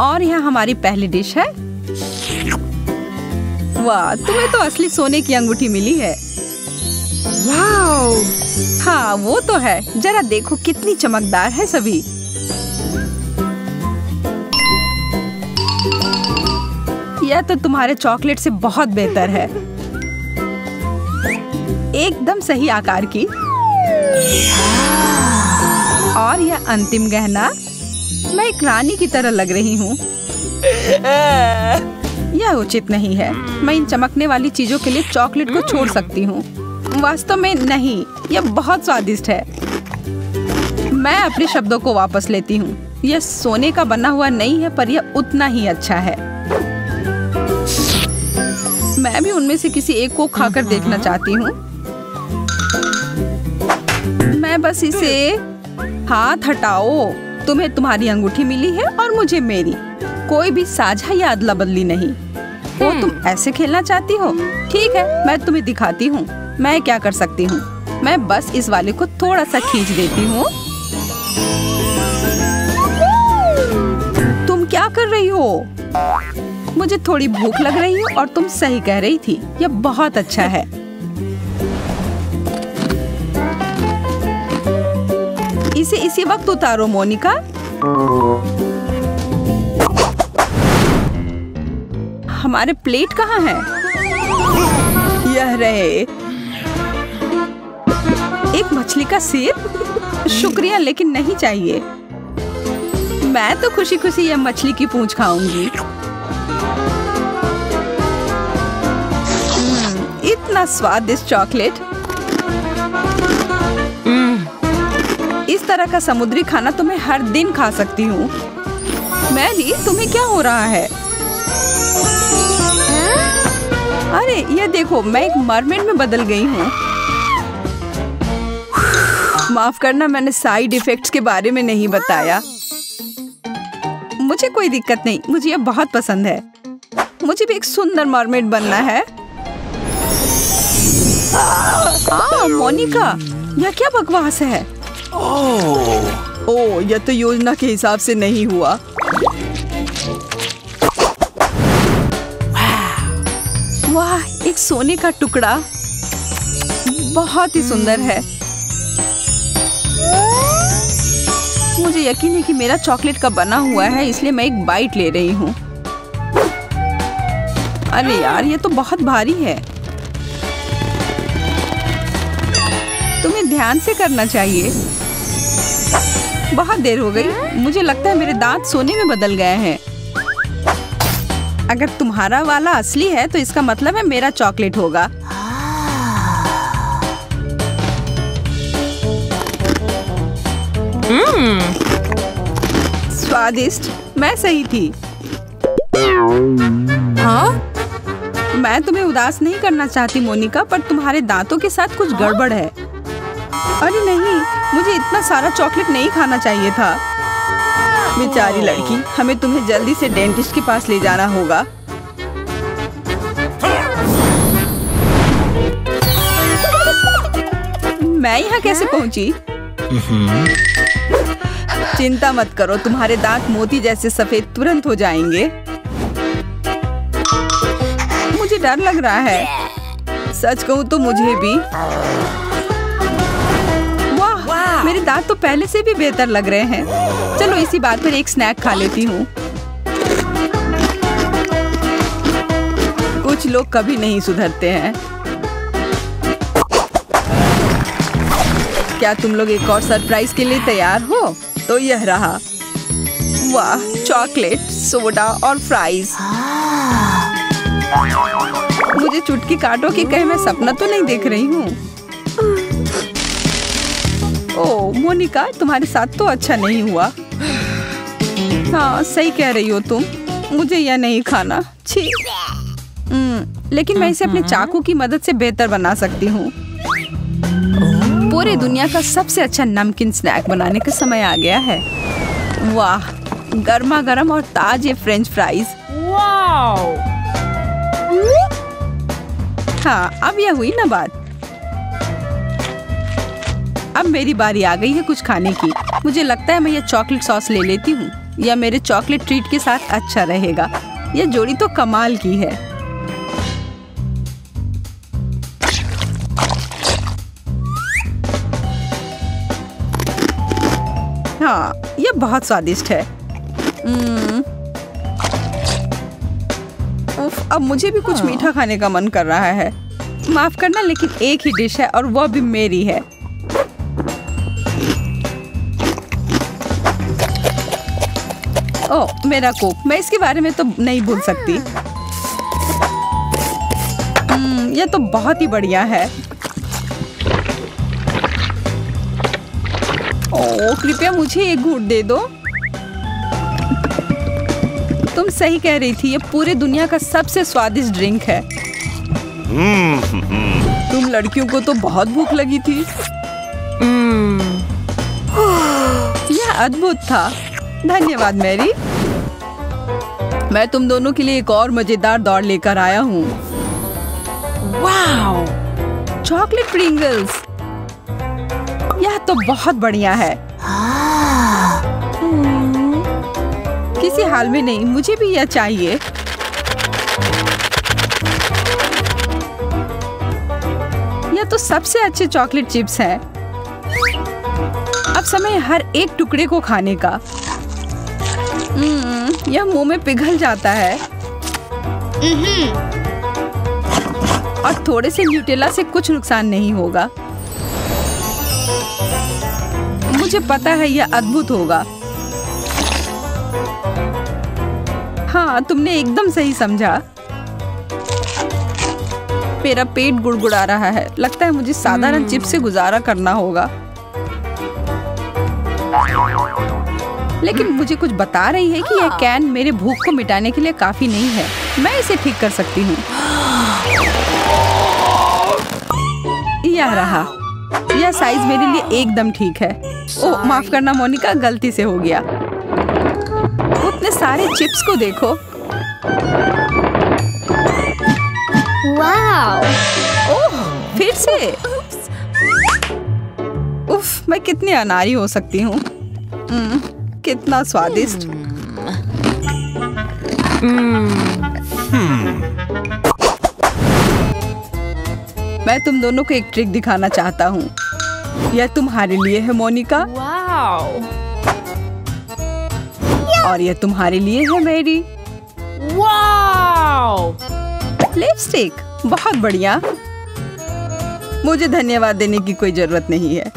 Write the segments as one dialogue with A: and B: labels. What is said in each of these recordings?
A: और यहाँ हमारी पहली डिश है। वाह, तुम्हें तो असली सोने की अंगूठी मिली है। वाओ! हाँ, वो तो है। जरा देखो कितनी चमकदार है सभी। यह तो तुम्हारे चॉकलेट से बहुत बेहतर है। एकदम सही आकार की। और यह अंतिम गहना, मैं एक रानी की तरह लग रही हूँ। यह उचित नहीं है। मैं इन चमकने वाली चीजों के लिए चॉकलेट को छोड़ सकती हूँ। वास्तव में नहीं, यह बहुत स्वादिष्ट है। मैं अपने शब्दों को वापस लेती हूँ। यह सोने का बना हुआ नहीं है, पर यह उतना ही अच्छा है। मैं भी उनमें से किसी एक को खाकर देखना चाहती हूँ। मैं बस इसे हाथ हटाओ। तुम्हें तुम्हारी अंगूठी मिली है और मुझे मेरी। कोई भी साझा या अदला बदली नहीं। ओ, तुम ऐसे खेलना चाहती हो? ठीक है, मैं तुम्हें दिखाती हूँ मैं क्या कर सकती हूँ। मैं बस इस वाले को थोड़ा सा खींच देती हूँ। तुम क्या कर रही हो? मुझे थोड़ी भूख लग रही है और तुम सही कह रही थी। यह बहुत अच्छा है। इसे इसी वक्त उतारो मोनिका। हमारे प्लेट कहाँ है? यह रहे। एक मछली का सिर? शुक्रिया, लेकिन नहीं चाहिए। मैं तो खुशी खुशी यह मछली की पूंछ खाऊंगी। इतना स्वादिष्ट चॉकलेट। इस तरह का समुद्री खाना तो मैं हर दिन खा सकती हूँ। मैरी, तुम्हें क्या हो रहा है? अरे ये देखो, मैं एक मरमेड में बदल गई हूँ। माफ करना, मैंने साइड इफेक्ट्स के बारे में नहीं बताया। मुझे कोई दिक्कत नहीं, मुझे यह बहुत पसंद है। मुझे भी एक सुंदर मरमेड बनना है। मोनिका, यह क्या बकवास है? ओह, यह तो योजना के हिसाब से नहीं हुआ। वाह, एक सोने का टुकड़ा। बहुत ही सुंदर है। मुझे यकीन है कि मेरा चॉकलेट का बना हुआ है, इसलिए मैं एक बाइट ले रही हूँ। अरे यार, ये तो बहुत भारी है। तुम्हें ध्यान से करना चाहिए। बहुत देर हो गई। मुझे लगता है मेरे दांत सोने में बदल गए हैं। अगर तुम्हारा वाला असली है तो इसका मतलब है मेरा चॉकलेट होगा। स्वादिष्ट। मैं सही थी। हाँ? मैं तुम्हें उदास नहीं करना चाहती मोनिका, पर तुम्हारे दांतों के साथ कुछ गड़बड़ है। अरे नहीं, मुझे इतना सारा चॉकलेट नहीं खाना चाहिए था। बेचारी लड़की, हमें तुम्हें जल्दी से डेंटिस्ट के पास ले जाना होगा। मैं यहाँ कैसे पहुँची? चिंता मत करो, तुम्हारे दांत मोती जैसे सफेद तुरंत हो जाएंगे। मुझे डर लग रहा है। सच कहूँ तो मुझे भी। वाह, मेरे दांत तो पहले से भी बेहतर लग रहे हैं। चलो इसी बात पर एक स्नैक खा लेती हूँ। कुछ लोग कभी नहीं सुधरते हैं। क्या तुम लोग एक और सरप्राइज के लिए तैयार हो? तो यह रहा। वाह, चॉकलेट, सोडा और फ्राइज। मुझे चुटकी काटो कि कहीं मैं सपना तो नहीं देख रही हूँ। ओह मोनिका, तुम्हारे साथ तो अच्छा नहीं हुआ। हाँ, सही कह रही हो तुम। मुझे यह नहीं खाना। छी। लेकिन मैं इसे अपने चाकू की मदद से बेहतर बना सकती हूँ। पूरी दुनिया का सबसे अच्छा नमकीन स्नैक बनाने का समय आ गया है। वाह, गर्मा गर्म और ताजे फ्रेंच फ्राइज। वाओ! हाँ, अब यह हुई ना बात। अब मेरी बारी आ गई है कुछ खाने की। मुझे लगता है मैं ये चॉकलेट सॉस ले लेती हूँ। यह मेरे चॉकलेट ट्रीट के साथ अच्छा रहेगा। यह जोड़ी तो कमाल की है। हाँ, यह बहुत स्वादिष्ट है। उफ, अब मुझे भी कुछ मीठा खाने का मन कर रहा है। माफ करना, लेकिन एक ही डिश है और वह भी मेरी है। ओह, मेरा कोक, मैं इसके बारे में तो नहीं भूल सकती। यह तो बहुत ही बढ़िया है। ओह, कृपया मुझे एक घूंट दे दो। तुम सही कह रही थी, ये पूरी दुनिया का सबसे स्वादिष्ट ड्रिंक है। तुम लड़कियों को तो बहुत भूख लगी थी। यह अद्भुत था। धन्यवाद मैरी। मैं तुम दोनों के लिए एक और मजेदार दौड़ लेकर आया हूँ। वाओ, चॉकलेट प्रिंगल्स, यह तो बहुत बढ़िया है। किसी हाल में नहीं, मुझे भी यह चाहिए। यह तो सबसे अच्छे चॉकलेट चिप्स हैं। अब समय हर एक टुकड़े को खाने का। यह मुंह में पिघल जाता है। और थोड़े से न्यूटेला से कुछ नुकसान नहीं होगा। मुझे पता है यह अद्भुत होगा। हाँ, तुमने एकदम सही समझा। मेरा पेट गुड़गुड़ा रहा है। लगता है मुझे साधारण चिप्स से गुजारा करना होगा। लेकिन मुझे कुछ बता रही है कि यह कैन मेरे भूख को मिटाने के लिए काफी नहीं है। मैं इसे ठीक कर सकती हूँ। यह रहा। यह साइज मेरे लिए एकदम ठीक है। ओह, माफ करना मोनिका, गलती से हो गया। उतने सारे चिप्स को देखो।
B: वाओ!
A: ओह, फिर से। उफ, मैं कितनी अनाड़ी हो सकती हूँ। कितना स्वादिष्ट। मैं तुम दोनों को एक ट्रिक दिखाना चाहता हूँ। यह तुम्हारे लिए है मोनिका।
B: वाओ!
A: और यह तुम्हारे लिए है मैरी।
B: वाओ!
A: लिपस्टिक, बहुत बढ़िया। मुझे धन्यवाद देने की कोई जरूरत नहीं है।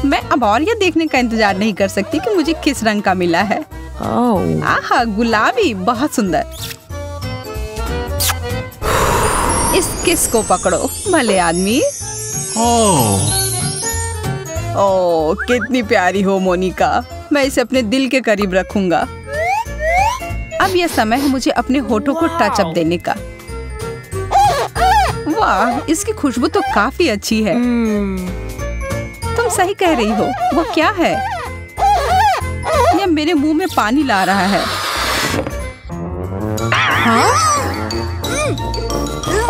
A: मैं अब और यह देखने का इंतजार नहीं कर सकती कि मुझे किस रंग का मिला है। आहा, गुलाबी, बहुत सुंदर। इस किस को पकड़ो, भले आदमी। ओह, कितनी प्यारी हो मोनिका। मैं इसे अपने दिल के करीब रखूंगा। अब यह समय है मुझे अपने होठों को टच अप देने का। वाह, इसकी खुशबू तो काफी अच्छी है। तुम सही कह रही हो। वो क्या है? यह मेरे मुंह में पानी ला रहा है। हाँ?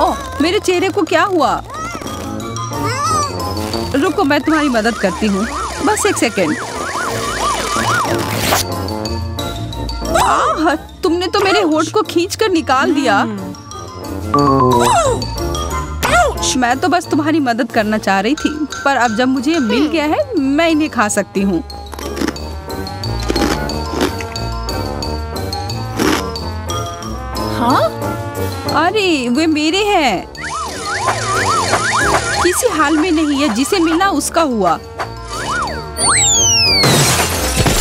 A: ओह, मेरे चेहरे को क्या हुआ? रुको, मैं तुम्हारी मदद करती हूँ। बस एक सेकेंड। आह, तुमने तो मेरे होठ को खींचकर निकाल दिया। मैं तो बस तुम्हारी मदद करना चाह रही थी, पर अब जब मुझे ये मिल गया है, मैं इन्हें खा सकती हूँ। हाँ? अरे, वे मेरे हैं। किसी हाल में नहीं है। जिसे मिला उसका हुआ।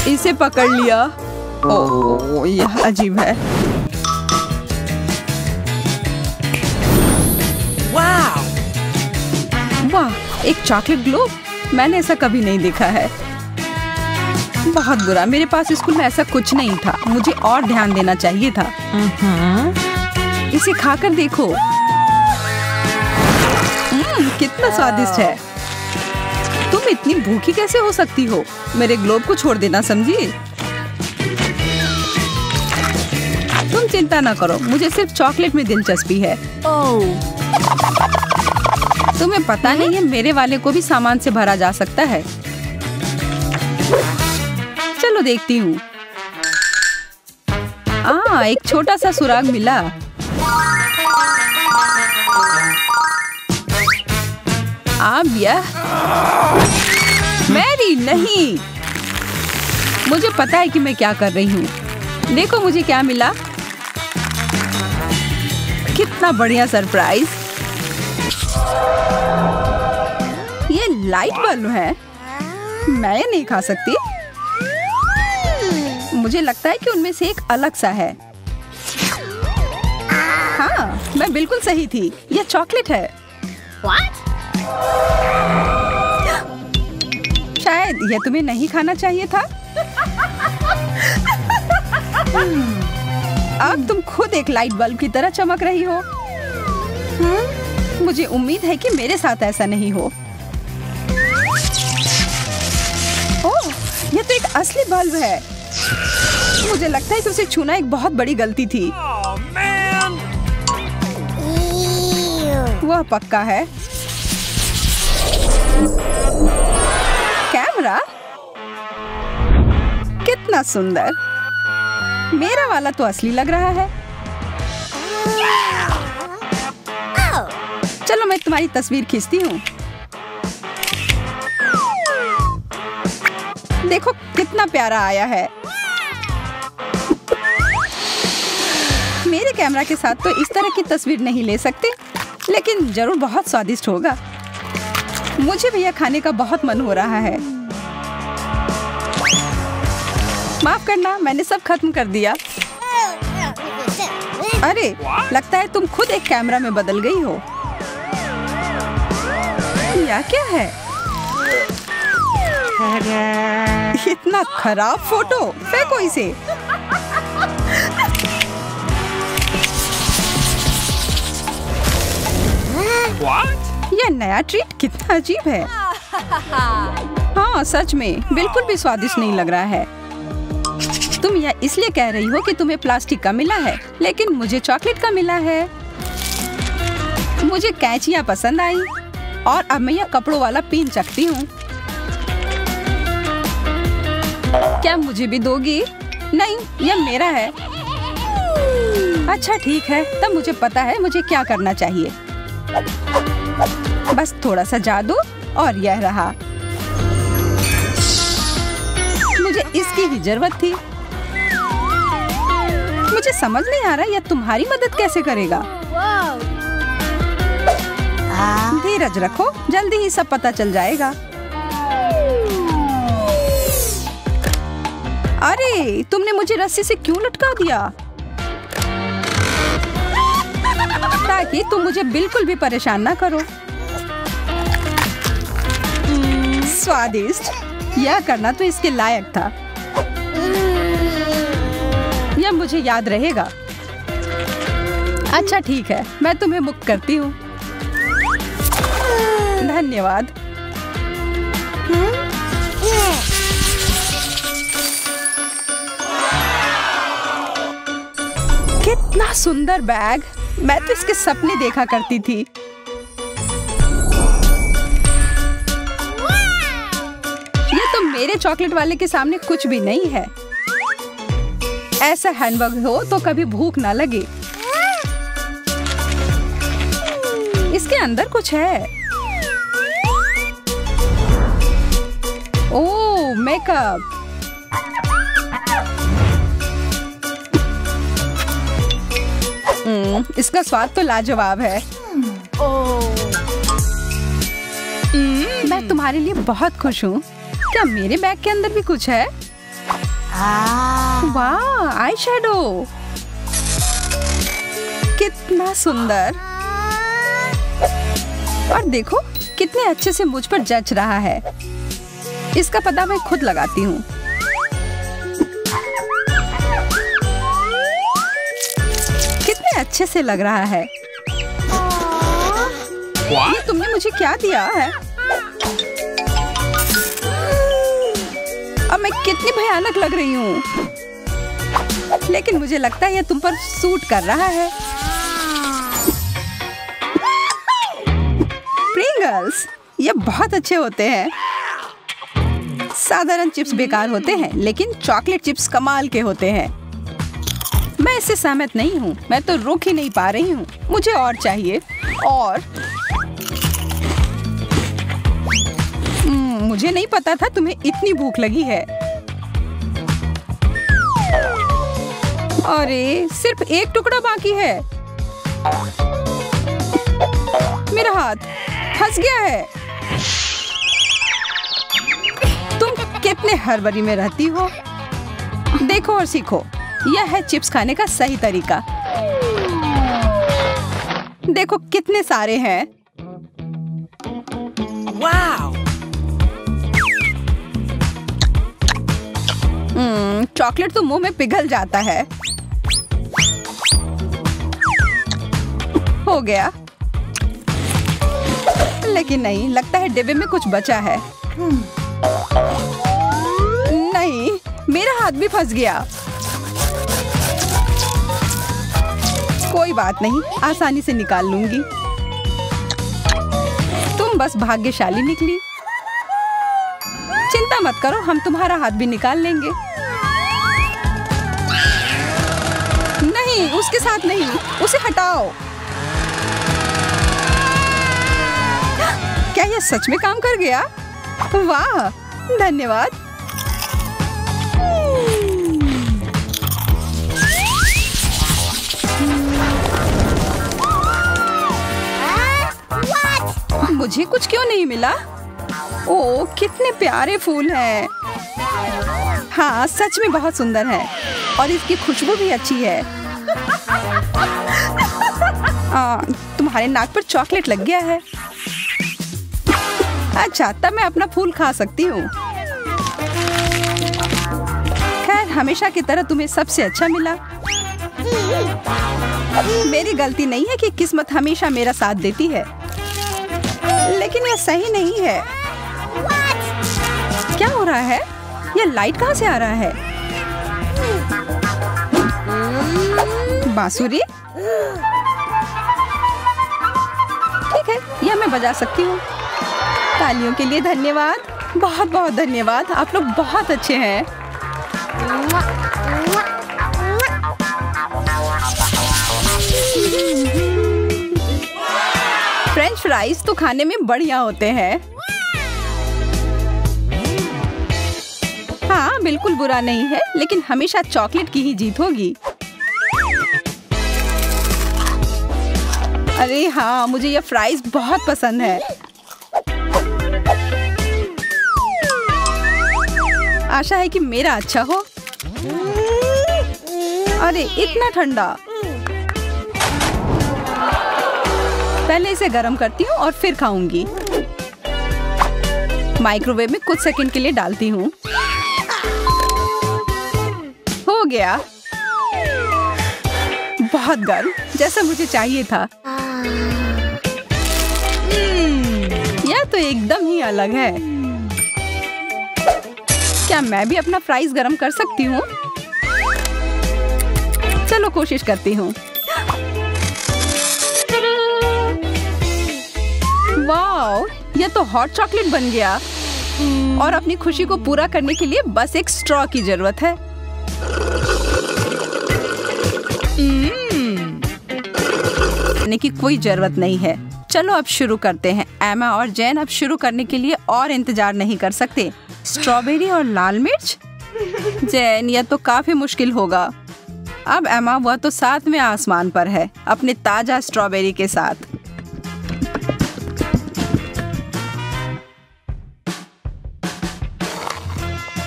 A: इसे पकड़ लिया। ओह, यह अजीब है। वाह, एक चॉकलेट ग्लोब। मैंने ऐसा कभी नहीं देखा है। बहुत बुरा, मेरे पास स्कूल में ऐसा कुछ नहीं था। मुझे और ध्यान देना चाहिए था। इसे खाकर देखो। कितना स्वादिष्ट है। तुम इतनी भूखी कैसे हो सकती हो? मेरे ग्लोब को छोड़ देना, समझी? तुम चिंता ना करो, मुझे सिर्फ चॉकलेट में दिलचस्पी है। तुम्हें पता नहीं है, मेरे वाले को भी सामान से भरा जा सकता है। चलो देखती हूँ। एक छोटा सा सुराग मिला। अब यह मैरी नहीं। मुझे पता है कि मैं क्या कर रही हूँ। देखो मुझे क्या मिला। कितना बढ़िया सरप्राइज। ये लाइट बल्ब है। मैं ये नहीं खा सकती। मुझे लगता है कि उनमें से एक अलग सा है। हाँ, मैं बिल्कुल सही थी। यह चॉकलेट है। शायद यह तुम्हें नहीं खाना चाहिए था। अब तुम खुद एक लाइट बल्ब की तरह चमक रही हो। मुझे उम्मीद है कि मेरे साथ ऐसा नहीं हो। ओह, यह तो एक असली बल्ब है। मुझे लगता है कि उसे छूना एक बहुत बड़ी गलती थी। वह पक्का है। कैमरा कितना सुंदर। मेरा वाला तो असली लग रहा है। चलो मैं तुम्हारी तस्वीर खींचती हूँ। देखो कितना प्यारा आया है। मेरे कैमरा के साथ तो इस तरह की तस्वीर नहीं ले सकते, लेकिन जरूर बहुत स्वादिष्ट होगा। मुझे भी यह खाने का बहुत मन हो रहा है। माफ करना, मैंने सब खत्म कर दिया। अरे, लगता है तुम खुद एक कैमरा में बदल गई हो। यह क्या है? इतना खराब फोटो, फेंको इसे। यह नया ट्रीट कितना अजीब है। हाँ, सच में बिल्कुल भी स्वादिष्ट नहीं लग रहा है। तुम यह इसलिए कह रही हो कि तुम्हें प्लास्टिक का मिला है, लेकिन मुझे चॉकलेट का मिला है। मुझे कैंचियाँ पसंद आई और अब मैं यह कपड़ों वाला पिन चखती हूँ। क्या मुझे भी दोगी? नहीं, यह मेरा है। अच्छा ठीक है, तब मुझे पता है मुझे क्या करना चाहिए। बस थोड़ा सा जादू और यह रहा। मुझे इसकी ही जरूरत थी। मुझे समझ नहीं आ रहा यह तुम्हारी मदद कैसे करेगा। धीरज रखो, जल्दी ही सब पता चल जाएगा। अरे, तुमने मुझे रस्सी से क्यों लटका दिया? ताकि तुम मुझे बिल्कुल भी परेशान ना करो। स्वादिष्ट। यह करना तो इसके लायक था। यह मुझे याद रहेगा। अच्छा ठीक है, मैं तुम्हें मुक्त करती हूँ। धन्यवाद। कितना सुंदर बैग। मैं तो इसके सपने देखा करती थी। ये तो मेरे चॉकलेट वाले के सामने कुछ भी नहीं है। ऐसा हैंडबैग हो तो कभी भूख ना लगे। इसके अंदर कुछ है। ओह, मेकअप। इसका स्वाद तो लाजवाब है। मैं तुम्हारे लिए बहुत खुश हूँ। क्या मेरे बैग के अंदर भी कुछ है? वाह, आई शैडो। कितना सुंदर। और देखो कितने अच्छे से मुझ पर जच रहा है। इसका पता मैं खुद लगाती हूँ। कितने अच्छे से लग रहा है। ये तुमने मुझे क्या दिया है? अब मैं कितनी भयानक लग रही हूँ। लेकिन मुझे लगता है यह तुम पर सूट कर रहा है। प्रिंगल्स, ये बहुत अच्छे होते हैं। साधारण चिप्स बेकार होते हैं, लेकिन चॉकलेट चिप्स कमाल के होते हैं। मैं इससे सहमत नहीं हूँ। मैं तो रुक ही नहीं पा रही हूँ। मुझे और चाहिए और मुझे नहीं पता था तुम्हें इतनी भूख लगी है। अरे सिर्फ एक टुकड़ा बाकी है। मेरा हाथ फंस गया है। तुम कितने हड़बड़ी में रहती हो। देखो और सीखो, यह है चिप्स खाने का सही तरीका। देखो कितने सारे हैं।
B: वाव!
A: चॉकलेट तो मुंह में पिघल जाता है। हो गया, लेकिन नहीं, लगता है डिब्बे में कुछ बचा है। नहीं, मेरा हाथ भी फंस गया। कोई बात नहीं, आसानी से निकाल लूंगी। तुम बस भाग्यशाली निकली। चिंता मत करो, हम तुम्हारा हाथ भी निकाल लेंगे। नहीं, उसके साथ नहीं, उसे हटाओ। क्या यह सच में काम कर गया? वाह, धन्यवाद। मुझे कुछ क्यों नहीं मिला? ओह, कितने प्यारे फूल हैं। हाँ, सच में बहुत सुंदर है और इसकी खुशबू भी अच्छी है। तुम्हारे नाक पर चॉकलेट लग गया है। अच्छा, तब मैं अपना फूल खा सकती हूँ। खैर, हमेशा की तरह तुम्हें सबसे अच्छा मिला। मेरी गलती नहीं है कि किस्मत हमेशा मेरा साथ देती है, लेकिन यह सही नहीं है। क्या हो रहा है? यह लाइट कहाँ से आ रहा है? बांसुरी? ठीक है, यह मैं बजा सकती हूँ। तालियों के लिए धन्यवाद, बहुत बहुत धन्यवाद। आप लोग बहुत अच्छे हैं। फ्रेंच फ्राइज तो खाने में बढ़िया होते हैं। हाँ, बिल्कुल बुरा नहीं है, लेकिन हमेशा चॉकलेट की ही जीत होगी। अरे हाँ, मुझे ये फ्राइज बहुत पसंद है। आशा है कि मेरा अच्छा हो। अरे इतना ठंडा। पहले इसे गर्म करती हूँ और फिर खाऊंगी। माइक्रोवेव में कुछ सेकंड के लिए डालती हूँ। हो गया, बहुत गर्म, जैसा मुझे चाहिए था। यह तो एकदम ही अलग है। क्या मैं भी अपना फ्राइज गर्म कर सकती हूँ? चलो कोशिश करती हूँ। वाओ, यह तो हॉट चॉकलेट बन गया। और अपनी खुशी को पूरा करने के लिए बस एक स्ट्रॉ की जरूरत है। करने की कोई जरूरत नहीं है। चलो अब शुरू करते हैं। एमा और जैन अब शुरू करने के लिए और इंतजार नहीं कर सकते। स्ट्रॉबेरी और लाल मिर्च? जैन, यह तो काफी मुश्किल होगा। अब एमा, वह तो 7वें आसमान पर है अपने ताजा स्ट्रॉबेरी के साथ।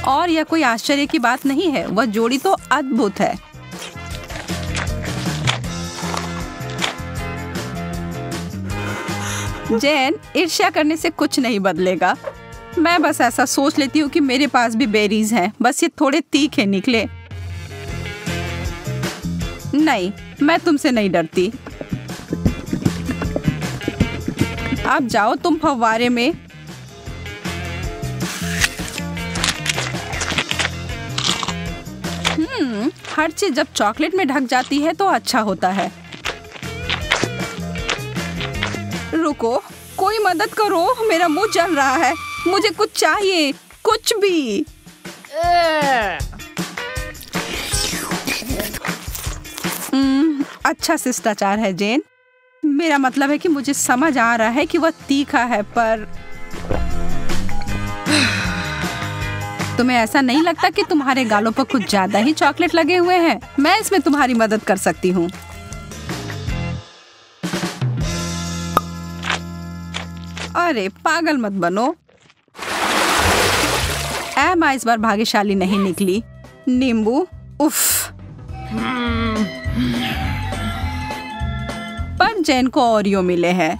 A: और यह कोई आश्चर्य की बात नहीं है, वह जोड़ी तो अद्भुत है। जैन, ईर्ष्या करने से कुछ नहीं बदलेगा। मैं बस ऐसा सोच लेती हूँ कि मेरे पास भी बेरीज हैं, बस ये थोड़े तीखे निकले। नहीं, मैं तुमसे नहीं डरती। अब जाओ तुम फव्वारे में। हर चीज जब चॉकलेट में ढक जाती है तो अच्छा होता है। रुको, कोई मदद करो, मेरा मुंह जल रहा है। मुझे कुछ चाहिए, कुछ भी। अच्छा शिष्टाचार है जेन। मेरा मतलब है कि मुझे समझ आ रहा है कि वह तीखा है, पर तुम्हें ऐसा नहीं लगता कि तुम्हारे गालों पर कुछ ज्यादा ही चॉकलेट लगे हुए हैं? मैं इसमें तुम्हारी मदद कर सकती हूँ। अरे पागल मत बनो। एमा इस बार भाग्यशाली नहीं निकली। नींबू, उफ। पर जेन को ओरियो मिले हैं।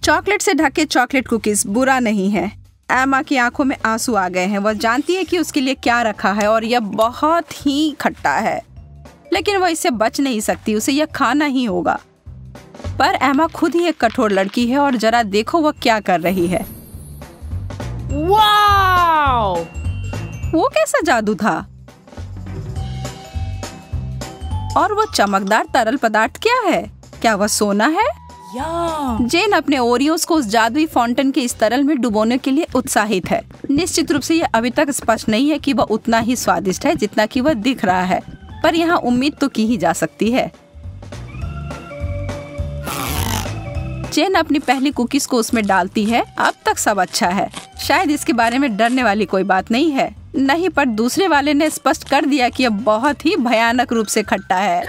A: चॉकलेट से ढके चॉकलेट कुकीज बुरा नहीं है। एमा की आंखों में आंसू आ गए हैं। वह जानती है कि उसके लिए क्या रखा है और यह बहुत ही खट्टा है, लेकिन वह इससे बच नहीं सकती। उसे यह खाना ही होगा। पर एमा खुद ही एक कठोर लड़की है और जरा देखो वह क्या कर रही है।
B: वाओ!
A: वो कैसा जादू था? और वो चमकदार तरल पदार्थ क्या है? क्या वह सोना है? जेन अपने ओरियोस को उस जादुई फाउंटेन के इस तरल में डुबोने के लिए उत्साहित है। निश्चित रूप से यह अभी तक स्पष्ट नहीं है कि वह उतना ही स्वादिष्ट है जितना कि वह दिख रहा है, पर यहाँ उम्मीद तो की ही जा सकती है। जेन अपनी पहली कुकीज को उसमें डालती है। अब तक सब अच्छा है। शायद इसके बारे में डरने वाली कोई बात नहीं है। नहीं, पर दूसरे वाले ने स्पष्ट कर दिया कि यह बहुत ही भयानक रूप से खट्टा है।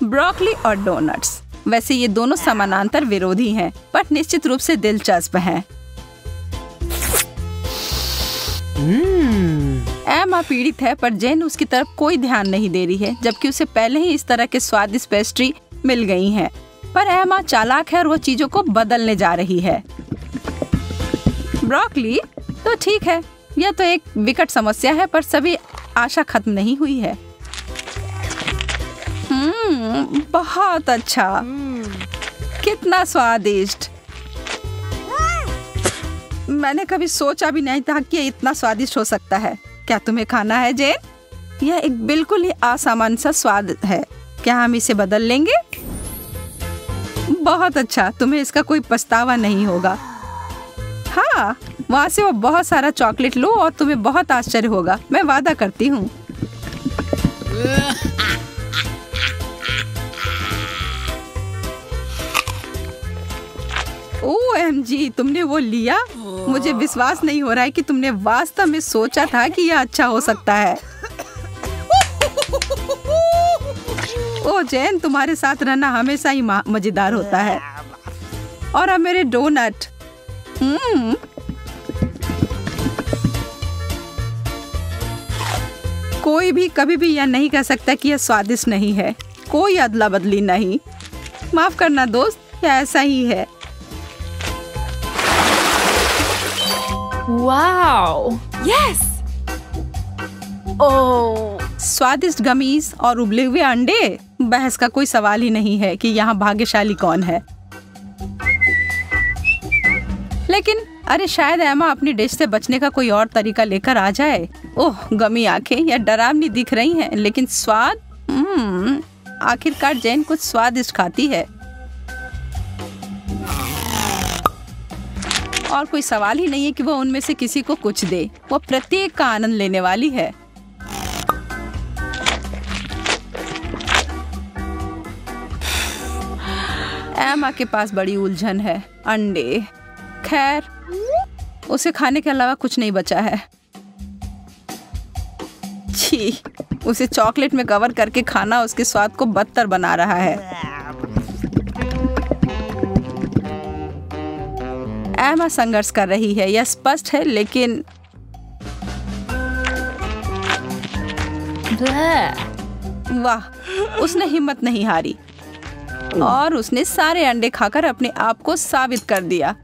A: ब्रोकली और डोनट्स। वैसे ये दोनों समानांतर विरोधी हैं, पर निश्चित रूप से दिलचस्प हैं। एमा पीड़ित है, पर जेन उसकी तरफ कोई ध्यान नहीं दे रही है, जबकि उसे पहले ही इस तरह के स्वादिष्ट पेस्ट्री मिल गई हैं। पर एमा चालाक है और वो चीजों को बदलने जा रही है। ब्रोकली तो ठीक है, यह तो एक विकट समस्या है, पर सभी आशा खत्म नहीं हुई है। बहुत अच्छा, कितना स्वादिष्ट। मैंने कभी सोचा भी नहीं था कि ये इतना स्वादिष्ट हो सकता है। क्या तुम्हें खाना है जेन? यह एक बिल्कुल ही असामान्य सा स्वाद है। क्या हम इसे बदल लेंगे? बहुत अच्छा, तुम्हें इसका कोई पछतावा नहीं होगा। हाँ, वहाँ से वो बहुत सारा चॉकलेट लो और तुम्हें बहुत आश्चर्य होगा, मैं वादा करती हूँ। OMG, तुमने वो लिया? मुझे विश्वास नहीं हो रहा है कि तुमने वास्तव में सोचा था कि यह अच्छा हो सकता है। ओ जेन, तुम्हारे साथ रहना हमेशा ही मजेदार होता है। और अब मेरे डोनट। कोई भी कभी भी यह नहीं कह सकता कि यह स्वादिष्ट नहीं है। कोई अदला बदली नहीं। माफ करना दोस्त, यह ऐसा ही है।
B: वाओ! यस! ओह!
A: स्वादिष्ट गमीज और उबले हुए अंडे। बहस का कोई सवाल ही नहीं है कि यहाँ भाग्यशाली कौन है। लेकिन अरे शायद एमा अपनी डिश से बचने का कोई और तरीका लेकर आ जाए। ओह, गमी आंखें यह डरावनी दिख रही हैं, लेकिन स्वाद। आखिरकार जेन कुछ स्वादिष्ट खाती है और कोई सवाल ही नहीं है कि वो उनमें से किसी को कुछ दे। वो प्रत्येक का आनंद लेने वाली है। एमा के पास बड़ी उलझन है। अंडे, खैर उसे खाने के अलावा कुछ नहीं बचा है। छी, उसे चॉकलेट में कवर करके खाना उसके स्वाद को बदतर बना रहा है। एमा संघर्ष कर रही है, यह स्पष्ट है, लेकिन वाह, उसने हिम्मत नहीं हारी और उसने सारे अंडे खाकर अपने आप को साबित कर दिया।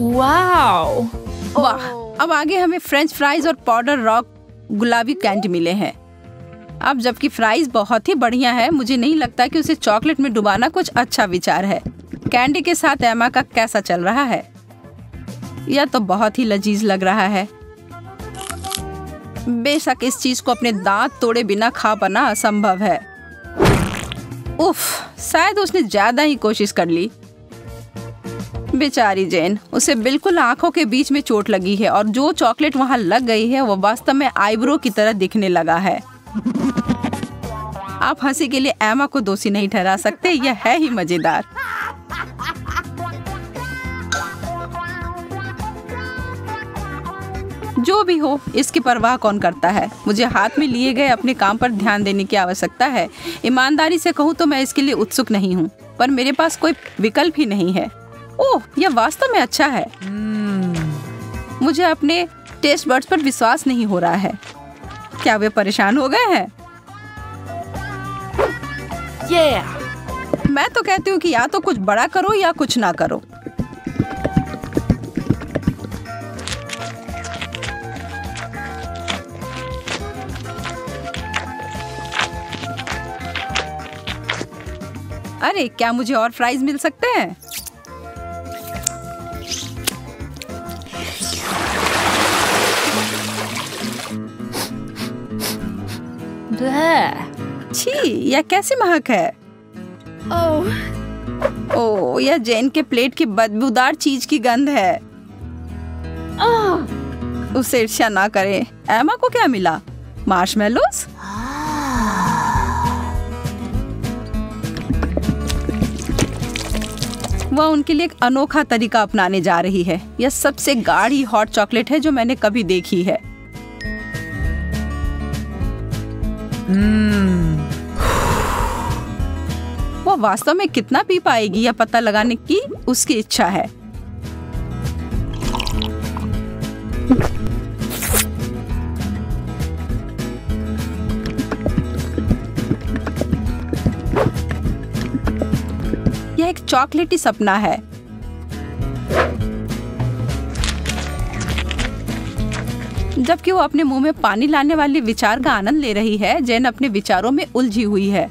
B: वाओ!
A: वाह! अब आगे हमें फ्रेंच फ्राइज और पाउडर रॉक गुलाबी कैंडी मिले हैं। अब जबकि फ्राइज बहुत ही बढ़िया है, मुझे नहीं लगता कि उसे चॉकलेट में डुबाना कुछ अच्छा विचार है। कैंडी के साथ एमा का कैसा चल रहा है? यह तो बहुत ही लजीज लग रहा है। बेशक इस चीज को अपने दांत तोड़े बिना खा पाना असंभव है। उफ, शायद उसने ज्यादा ही कोशिश कर ली। बेचारी जेन, उसे बिल्कुल आंखों के बीच में चोट लगी है और जो चॉकलेट वहां लग गई है वो वास्तव में आईब्रो की तरह दिखने लगा है। आप हंसी के लिए एमा को दोषी नहीं ठहरा सकते, यह है ही मजेदार। जो भी हो, इसकी परवाह कौन करता है। मुझे हाथ में लिए गए अपने काम पर ध्यान देने की आवश्यकता है। ईमानदारी से कहूँ तो मैं इसके लिए उत्सुक नहीं हूँ, पर मेरे पास कोई विकल्प ही नहीं है। ओह, यह वास्तव में अच्छा है। मुझे अपने टेस्ट बड्स पर विश्वास नहीं हो रहा है। क्या वे परेशान हो गए हैं? मैं तो कहती हूँ कि या तो कुछ बड़ा करो या कुछ ना करो। अरे, क्या मुझे और फ्राइज मिल सकते हैं? छी, यह कैसी महक है? ओह, यह जेन के प्लेट की बदबूदार चीज की गंध है। उसे ईर्ष्या ना करें। एमा को क्या मिला? मार्शमेलोस? वह उनके लिए एक अनोखा तरीका अपनाने जा रही है। यह सबसे गाढ़ी हॉट चॉकलेट है जो मैंने कभी देखी है। वो वास्तव में कितना पी पाएगी यह पता लगाने की उसकी इच्छा है। यह एक चॉकलेटी सपना है। जबकि वो अपने मुंह में पानी लाने वाले विचार का आनंद ले रही है, जेन अपने विचारों में उलझी हुई है।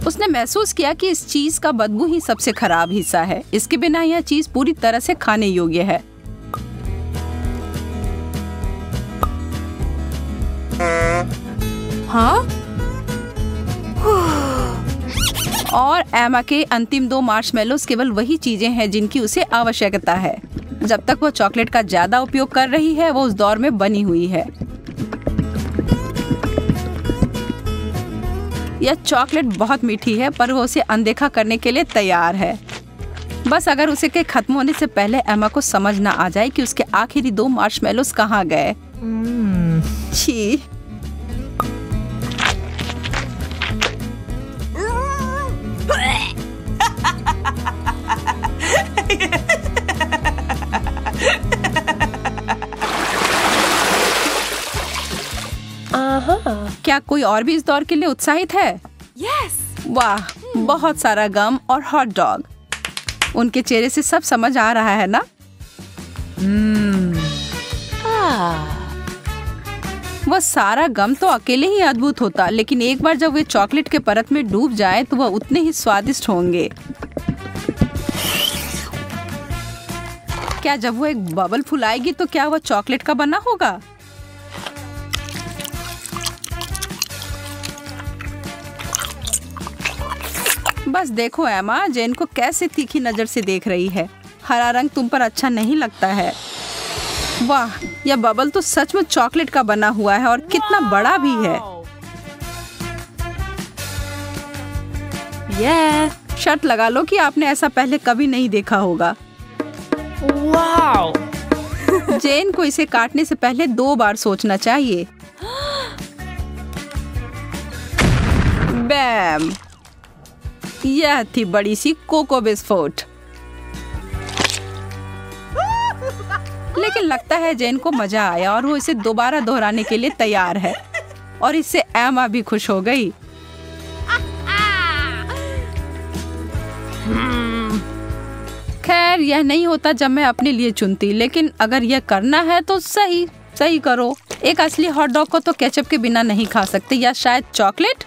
A: उसने महसूस किया कि इस चीज का बदबू ही सबसे खराब हिस्सा है। इसके बिना यह चीज पूरी तरह से खाने योग्य है। हाँ? और एमा के अंतिम 2 मार्शमेलोस केवल वही चीजें हैं जिनकी उसे आवश्यकता है। जब तक वो चॉकलेट का ज्यादा उपयोग कर रही है, वो उस दौर में बनी हुई है। यह चॉकलेट बहुत मीठी है, पर वो उसे अनदेखा करने के लिए तैयार है। बस अगर उसे के खत्म होने से पहले एमा को समझ ना आ जाए कि उसके आखिरी 2 मार्शमेलोस कहाँ गए। छी। क्या कोई और भी इस दौर के लिए उत्साहित है? वाह, बहुत सारा गम और हॉट डॉग। उनके चेहरे से सब समझ आ रहा है ना? वह सारा गम तो अकेले ही अद्भुत होता, लेकिन एक बार जब वे चॉकलेट के परत में डूब जाए तो वह उतने ही स्वादिष्ट होंगे। क्या जब वो एक बबल फुलाएगी तो क्या वह चॉकलेट का बना होगा? बस देखो एमा, जेन को कैसे तीखी नजर से देख रही है। हरा रंग तुम पर अच्छा नहीं लगता है। वाह, यह बबल तो सच में चॉकलेट का बना हुआ है और कितना बड़ा भी है। शर्त लगा लो कि आपने ऐसा पहले कभी नहीं देखा होगा। जेन को इसे काटने से पहले 2 बार सोचना चाहिए। बैम, यह थी बड़ी सी कोको बिस्कुट। लेकिन लगता है जेन को मजा आया और वो इसे दोबारा दोहराने के लिए तैयार है। और इससे एमा भी खुश हो गई। खैर, यह नहीं होता जब मैं अपने लिए चुनती, लेकिन अगर यह करना है तो सही, सही करो। एक असली हॉट डॉग को तो केचप के बिना नहीं खा सकते, या शायद चॉकलेट।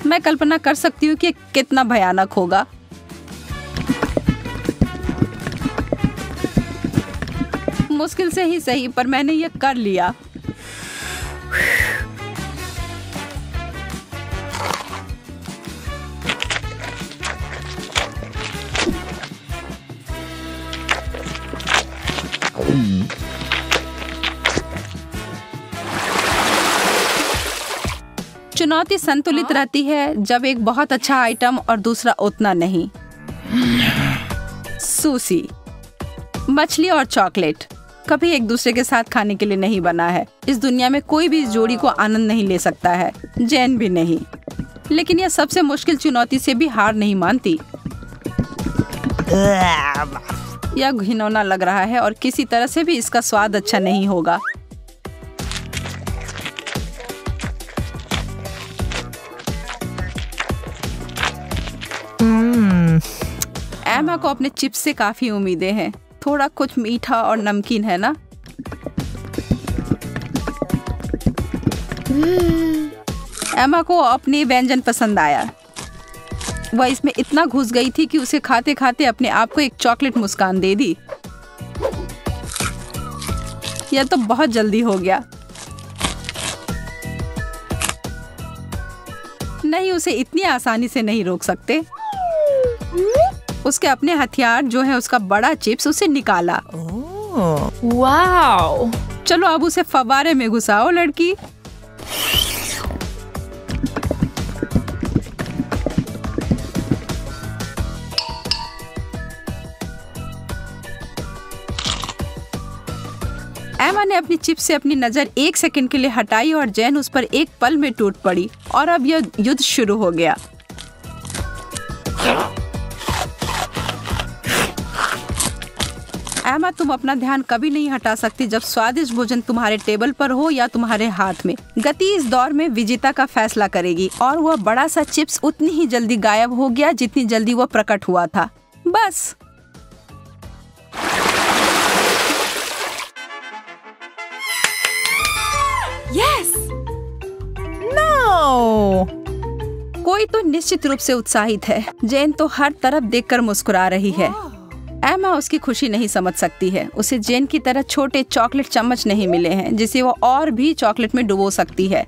A: मैं कल्पना कर सकती हूँ कि कितना भयानक होगा। मुश्किल से ही सही, पर मैंने ये कर लिया। चुनौती संतुलित रहती है जब एक बहुत अच्छा आइटम और दूसरा उतना नहीं। सुशी, मछली और चॉकलेट कभी एक दूसरे के साथ खाने के लिए नहीं बना है। इस दुनिया में कोई भी इस जोड़ी को आनंद नहीं ले सकता है, जैन भी नहीं। लेकिन यह सबसे मुश्किल चुनौती से भी हार नहीं मानती। यह घिनौना लग रहा है और किसी तरह से भी इसका स्वाद अच्छा नहीं होगा। एमा को अपने चिप्स से काफी उम्मीदें हैं। थोड़ा कुछ मीठा और नमकीन है ना? एमा को अपनी व्यंजन पसंद आया। वह इसमें इतना घुस गई थी कि उसे खाते खाते अपने आप को एक चॉकलेट मुस्कान दे दी। यह तो बहुत जल्दी हो गया। नहीं, उसे इतनी आसानी से नहीं रोक सकते। उसके अपने हथियार जो है उसका बड़ा चिप्स उसे निकाला।
B: वाओ!
A: चलो अब उसे फव्वारे में घुसाओ लड़की। एमा ने अपनी चिप्स से अपनी नजर एक सेकंड के लिए हटाई और जैन उस पर एक पल में टूट पड़ी और अब यह युद्ध शुरू हो गया। एमा, तुम अपना ध्यान कभी नहीं हटा सकती जब स्वादिष्ट भोजन तुम्हारे टेबल पर हो या तुम्हारे हाथ में। गति इस दौर में विजेता का फैसला करेगी और वह बड़ा सा चिप्स उतनी ही जल्दी गायब हो गया जितनी जल्दी वह प्रकट हुआ था। बस।
B: यस!
C: नो!
A: कोई तो निश्चित रूप से उत्साहित है। जैन तो हर तरफ देखकर मुस्कुरा रही है। एमा उसकी खुशी नहीं समझ सकती है। उसे जैन की तरह छोटे चॉकलेट चम्मच नहीं मिले हैं जिसे वो और भी चॉकलेट में डुबो सकती है।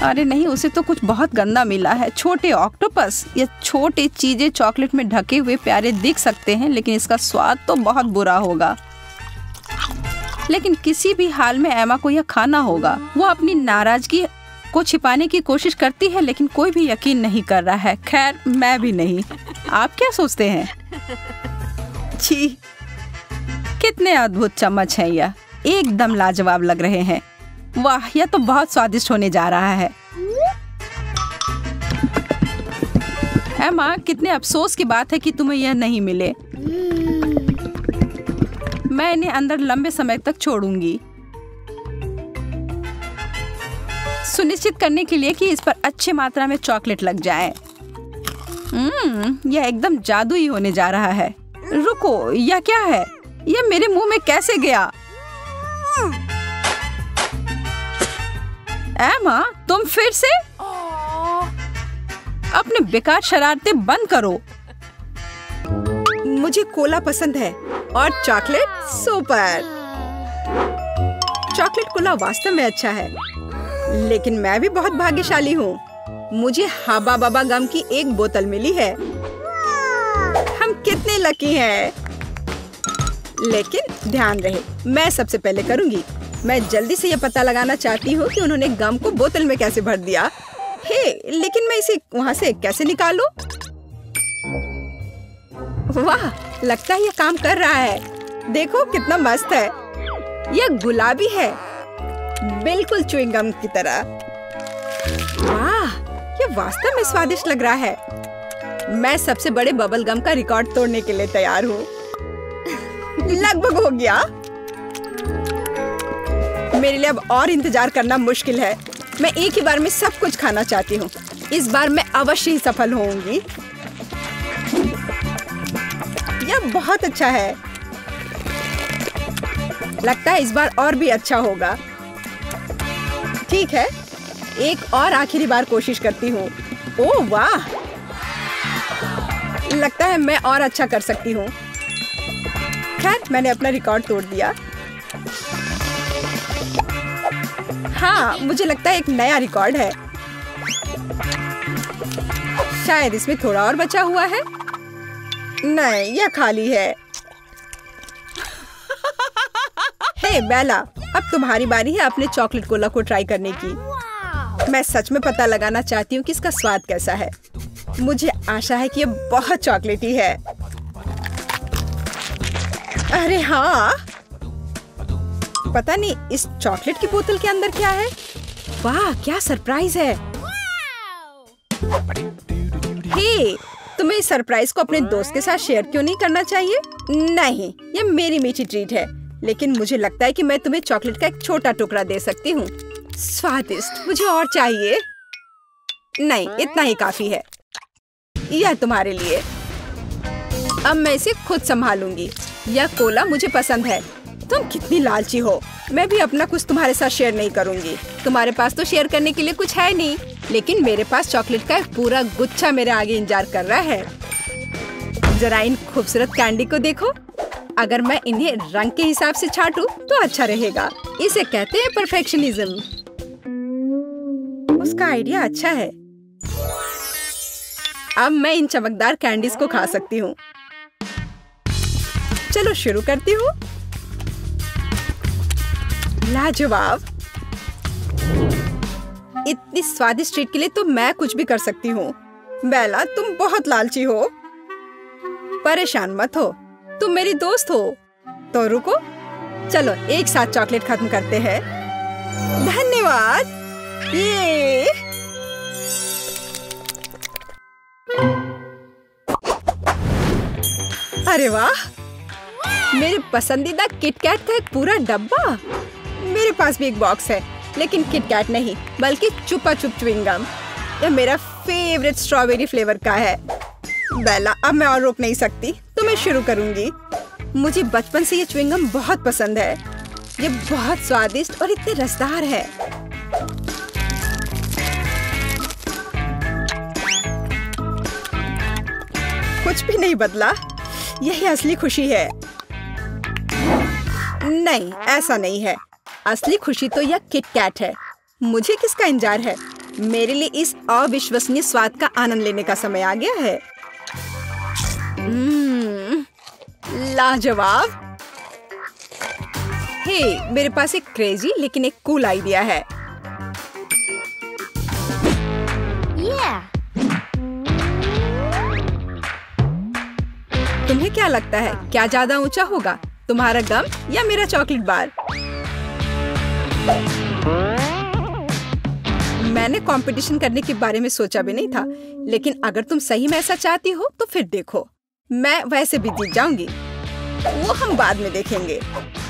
A: अरे नहीं, उसे तो कुछ बहुत गंदा मिला है। छोटे ऑक्टोपस। ये छोटी चीजें चॉकलेट में ढके हुए प्यारे दिख सकते हैं, लेकिन इसका स्वाद तो बहुत बुरा होगा। लेकिन किसी भी हाल में एमा को यह खाना होगा। वो अपनी नाराजगी को छिपाने की कोशिश करती है, लेकिन कोई भी यकीन नहीं कर रहा है। खैर, मैं भी नहीं। आप क्या सोचते हैं? छी, कितने अद्भुत चम्मच हैं यह। एकदम लाजवाब लग रहे हैं। वाह, यह तो बहुत स्वादिष्ट होने जा रहा है। एमा, कितने अफसोस की बात है कि तुम्हें यह नहीं मिले। मैं इन्हें अंदर लंबे समय तक छोड़ूंगी, सुनिश्चित करने के लिए कि इस पर अच्छी मात्रा में चॉकलेट लग जाए। यह एकदम जादुई होने जा रहा है। रुको, यह क्या है? यह मेरे मुंह में कैसे गया? एमा, तुम फिर से? अपने बेकार शरारतें बंद करो।
C: मुझे कोला पसंद है और चॉकलेट सुपर। चॉकलेट कोला वास्तव में अच्छा है, लेकिन मैं भी बहुत भाग्यशाली हूँ। मुझे हाबा बाबा गम की एक बोतल मिली है। हम कितने लकी हैं। लेकिन ध्यान रहे, मैं सबसे पहले करूँगी। मैं जल्दी से यह पता लगाना चाहती हूँ कि उन्होंने गम को बोतल में कैसे भर दिया। हे, लेकिन मैं इसे वहाँ से कैसे निकालूं? वाह, लगता है यह काम कर रहा है। देखो कितना मस्त है। यह गुलाबी है, बिल्कुल च्युइंग गम की तरह। वाह, यह वास्तव में स्वादिष्ट लग रहा है। मैं सबसे बड़े बबल गम का रिकॉर्ड तोड़ने के लिए तैयार हूँ। लगभग हो गया। मेरे लिए अब और इंतजार करना मुश्किल है। मैं एक ही बार में सब कुछ खाना चाहती हूँ। इस बार मैं अवश्य ही सफल होऊंगी। यह बहुत अच्छा है। लगता है इस बार और भी अच्छा होगा। ठीक है, एक और आखिरी बार कोशिश करती हूँ। ओह वाह, लगता है मैं और अच्छा कर सकती हूँ। खैर, मैंने अपना रिकॉर्ड तोड़ दिया। हाँ, मुझे लगता है एक नया रिकॉर्ड है। शायद इसमें थोड़ा और बचा हुआ है। नहीं, यह खाली है। हे बेला, अब तुम्हारी बारी है अपने चॉकलेट कोला को ट्राई करने की। मैं सच में पता लगाना चाहती हूँ कि इसका स्वाद कैसा है। मुझे आशा है कि यह बहुत चॉकलेटी है। अरे हाँ, पता नहीं इस चॉकलेट की बोतल के अंदर क्या है। वाह, क्या सरप्राइज है। हे, तुम्हें इस सरप्राइज को अपने दोस्त के साथ शेयर क्यों नहीं करना चाहिए? नहीं, ये मेरी मीठी ट्रीट है, लेकिन मुझे लगता है कि मैं तुम्हें चॉकलेट का एक छोटा टुकड़ा दे सकती हूँ। स्वादिष्ट, मुझे और चाहिए। नहीं, इतना ही काफी है। यह तुम्हारे लिए। अब मैं इसे खुद संभालूंगी। यह कोला मुझे पसंद है। तुम कितनी लालची हो। मैं भी अपना कुछ तुम्हारे साथ शेयर नहीं करूंगी। तुम्हारे पास तो शेयर करने के लिए कुछ है नहीं, लेकिन मेरे पास चॉकलेट का एक पूरा गुच्छा मेरे आगे इंतजार कर रहा है। जरा इन खूबसूरत कैंडी को देखो। अगर मैं इन्हें रंग के हिसाब से छांटूं तो अच्छा रहेगा। इसे कहते हैं परफेक्शनिज्म। उसका आइडिया अच्छा है। अब मैं इन चमकदार कैंडीज को खा सकती हूँ। चलो शुरू करती हूँ। लाजवाब। इतनी स्वादिष्ट ट्रीट के लिए तो मैं कुछ भी कर सकती हूँ। बेला, तुम बहुत लालची हो। परेशान मत हो, तुम मेरी दोस्त हो। तो रुको, चलो एक साथ चॉकलेट खत्म करते हैं। धन्यवाद। ये अरे वाह, मेरे पसंदीदा किटकैट का एक पूरा डब्बा। मेरे पास भी एक बॉक्स है, लेकिन किटकैट नहीं बल्कि चुपा चुप च्युइंगम। यह मेरा फेवरेट स्ट्रॉबेरी फ्लेवर का है। बेला, अब मैं और रोक नहीं सकती, तो मैं शुरू करूंगी। मुझे बचपन से ये च्युइंगम बहुत पसंद है। ये बहुत स्वादिष्ट और इतने रसदार है। कुछ भी नहीं बदला, यही असली खुशी है। नहीं, ऐसा नहीं है। असली खुशी तो यह किटकैट है। मुझे किसका इंतजार है? मेरे लिए इस अविश्वसनीय स्वाद का आनंद लेने का समय आ गया है। लाजवाब। हे, मेरे पास एक क्रेजी लेकिन एक कूल आइडिया है। तुम्हें क्या लगता है, क्या ज्यादा ऊंचा होगा, तुम्हारा गम या मेरा चॉकलेट बार? मैंने कंपटीशन करने के बारे में सोचा भी नहीं था, लेकिन अगर तुम सही में ऐसा चाहती हो तो फिर देखो, मैं वैसे भी जीत जाऊंगी। वो हम बाद में देखेंगे।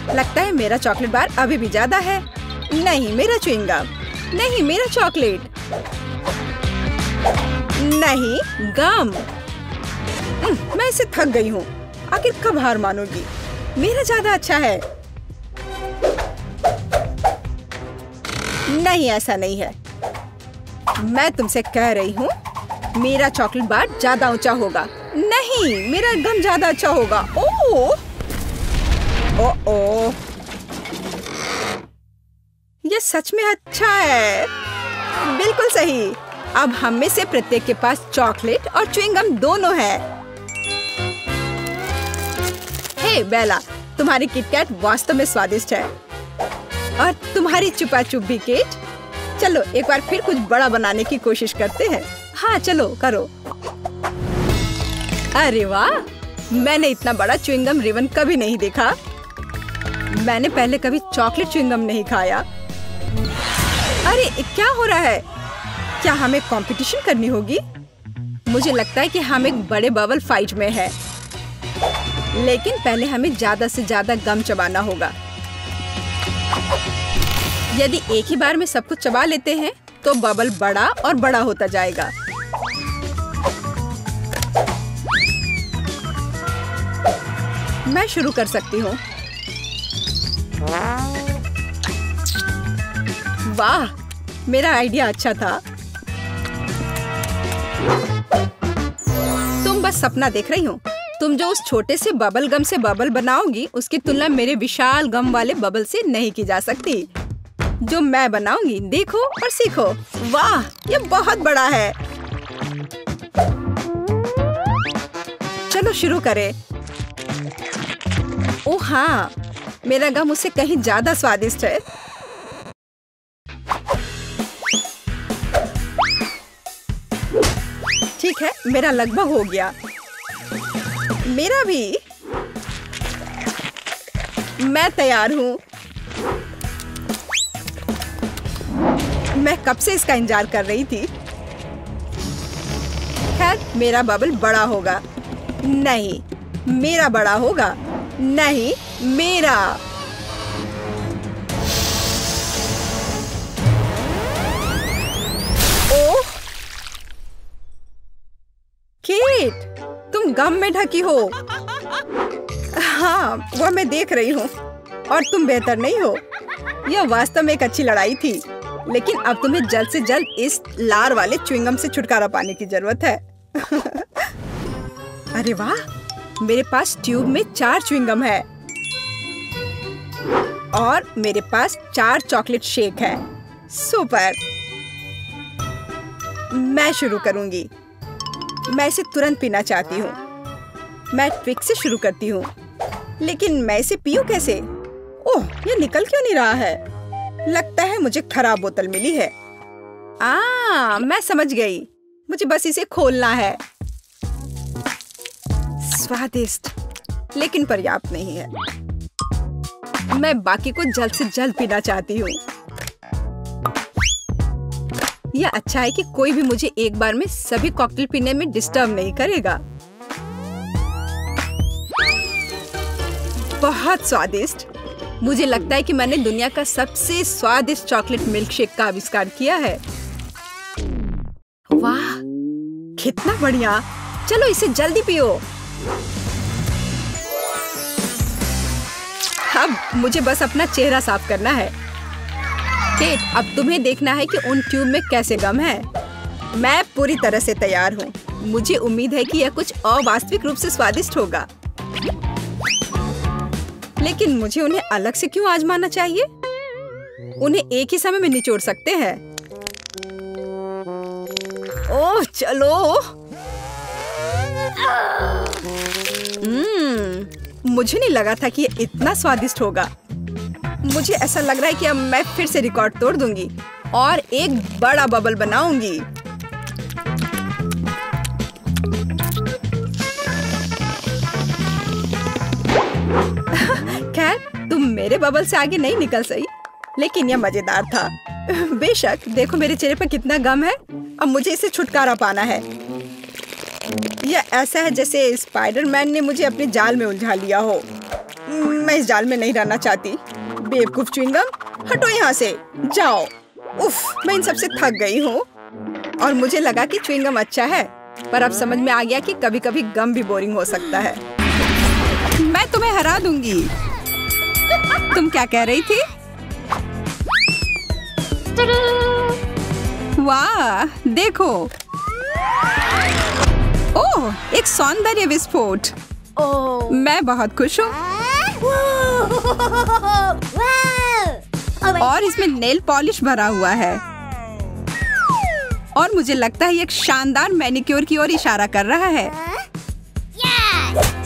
C: लगता है मेरा चॉकलेट बार अभी भी ज्यादा है। नहीं, मेरा च्युइंगम। नहीं, मेरा चॉकलेट। नहीं, गम। मैं इसे थक गई हूँ। आखिर कब हार मानोगी? मेरा ज्यादा अच्छा है। नहीं, ऐसा नहीं है। मैं तुमसे कह रही हूँ, मेरा चॉकलेट बार ज्यादा ऊंचा होगा। नहीं, मेरा गम ज्यादा अच्छा होगा। ओह, ओह, ये सच में अच्छा है। बिल्कुल सही। अब हम में से प्रत्येक के पास चॉकलेट और च्युइंगम दोनों है। हे बेला, तुम्हारी किटकैट वास्तव में स्वादिष्ट है और तुम्हारी चुपा चुप भी केट। चलो एक बार फिर कुछ बड़ा बनाने की कोशिश करते हैं। हाँ, चलो करो। अरे वाह, मैंने इतना बड़ा च्युइंगम रिबन कभी नहीं देखा। मैंने पहले कभी चॉकलेट च्युइंगम नहीं खाया। अरे क्या हो रहा है? क्या हमें कंपटीशन करनी होगी? मुझे लगता है कि हम एक बड़े बबल फाइट में हैं। लेकिन पहले हमें ज्यादा से ज्यादा गम चबाना होगा। यदि एक ही बार में सब कुछ चबा लेते हैं तो बबल बड़ा और बड़ा होता जाएगा। मैं शुरू कर सकती हूँ। वाह, मेरा आइडिया अच्छा था। तुम बस सपना देख रही हो। तुम जो उस छोटे से बबल गम से बबल बनाओगी, उसकी तुलना मेरे विशाल गम वाले बबल से नहीं की जा सकती। जो मैं बनाऊंगी, देखो और सीखो। वाह, ये बहुत बड़ा है। चलो शुरू करें। ओह हाँ, मेरा गम उससे कहीं ज्यादा स्वादिष्ट है। ठीक है, मेरा लगभग हो गया। मेरा भी। मैं तैयार हूँ। मैं कब से इसका इंतजार कर रही थी। खैर, मेरा बबल बड़ा होगा। नहीं, मेरा बड़ा होगा। नहीं, मेरा। ओह, केट, तुम गम में ढकी हो। हाँ, वह मैं देख रही हूँ। और तुम बेहतर नहीं हो। यह वास्तव में एक अच्छी लड़ाई थी, लेकिन अब तुम्हें जल्द से जल्द इस लार वाले च्युइंगम से छुटकारा पाने की जरूरत है। अरे वाह, मेरे पास ट्यूब में 4 च्युइंगम है और मेरे पास 4 चॉकलेट शेक है। सुपर। मैं शुरू करूंगी। मैं इसे तुरंत पीना चाहती हूँ। मैं ट्विक से शुरू करती हूँ, लेकिन मैं इसे पीऊँ कैसे? ओह, ये निकल क्यों नहीं रहा है? लगता है मुझे खराब बोतल मिली है। मैं समझ गई। मुझे बस इसे खोलना है। स्वादिष्ट, लेकिन पर्याप्त नहीं है। मैं बाकी को जल्द से जल्द पीना चाहती हूँ। यह अच्छा है कि कोई भी मुझे एक बार में सभी कॉकटेल पीने में डिस्टर्ब नहीं करेगा। बहुत स्वादिष्ट। मुझे लगता है कि मैंने दुनिया का सबसे स्वादिष्ट चॉकलेट मिल्क शेक का आविष्कार किया है। वाह, कितना बढ़िया। चलो इसे जल्दी पियो। अब मुझे बस अपना चेहरा साफ करना है। केट, अब तुम्हें देखना है कि उन ट्यूब में कैसे गम है। मैं पूरी तरह से तैयार हूँ। मुझे उम्मीद है कि यह कुछ अवास्तविक रूप से स्वादिष्ट होगा, लेकिन मुझे उन्हें अलग से क्यों आजमाना चाहिए? उन्हें एक ही समय में निचोड़ सकते हैं। ओह चलो। मुझे नहीं लगा था कि ये इतना स्वादिष्ट होगा। मुझे ऐसा लग रहा है कि अब मैं फिर से रिकॉर्ड तोड़ दूंगी और एक बड़ा बबल बनाऊंगी। खैर, तुम मेरे बबल से आगे नहीं निकल सही, लेकिन यह मजेदार था। बेशक, देखो मेरे चेहरे पर कितना गम है। अब मुझे इसे छुटकारा पाना है। यह ऐसा है जैसे स्पाइडरमैन ने मुझे अपने जाल में उलझा लिया हो। मैं इस जाल में नहीं रहना चाहती। बेवकूफ च्युइंगम, हटो यहाँ से, जाओ। उफ, मैं इन सबसे थक गई हूँ। और मुझे लगा कि च्युइंगम अच्छा है, पर अब समझ में आ गया कि कभी-कभी गम भी बोरिंग हो सकता है।
A: मैं तुम्हें हरा दूंगी। तुम क्या कह रही थी? वाह, देखो। ओह, एक सौंदर्य विस्फोट। मैं बहुत खुश हूँ। और इसमें नेल पॉलिश भरा हुआ है और मुझे लगता है ये एक शानदार मैनिक्योर की ओर इशारा कर रहा है।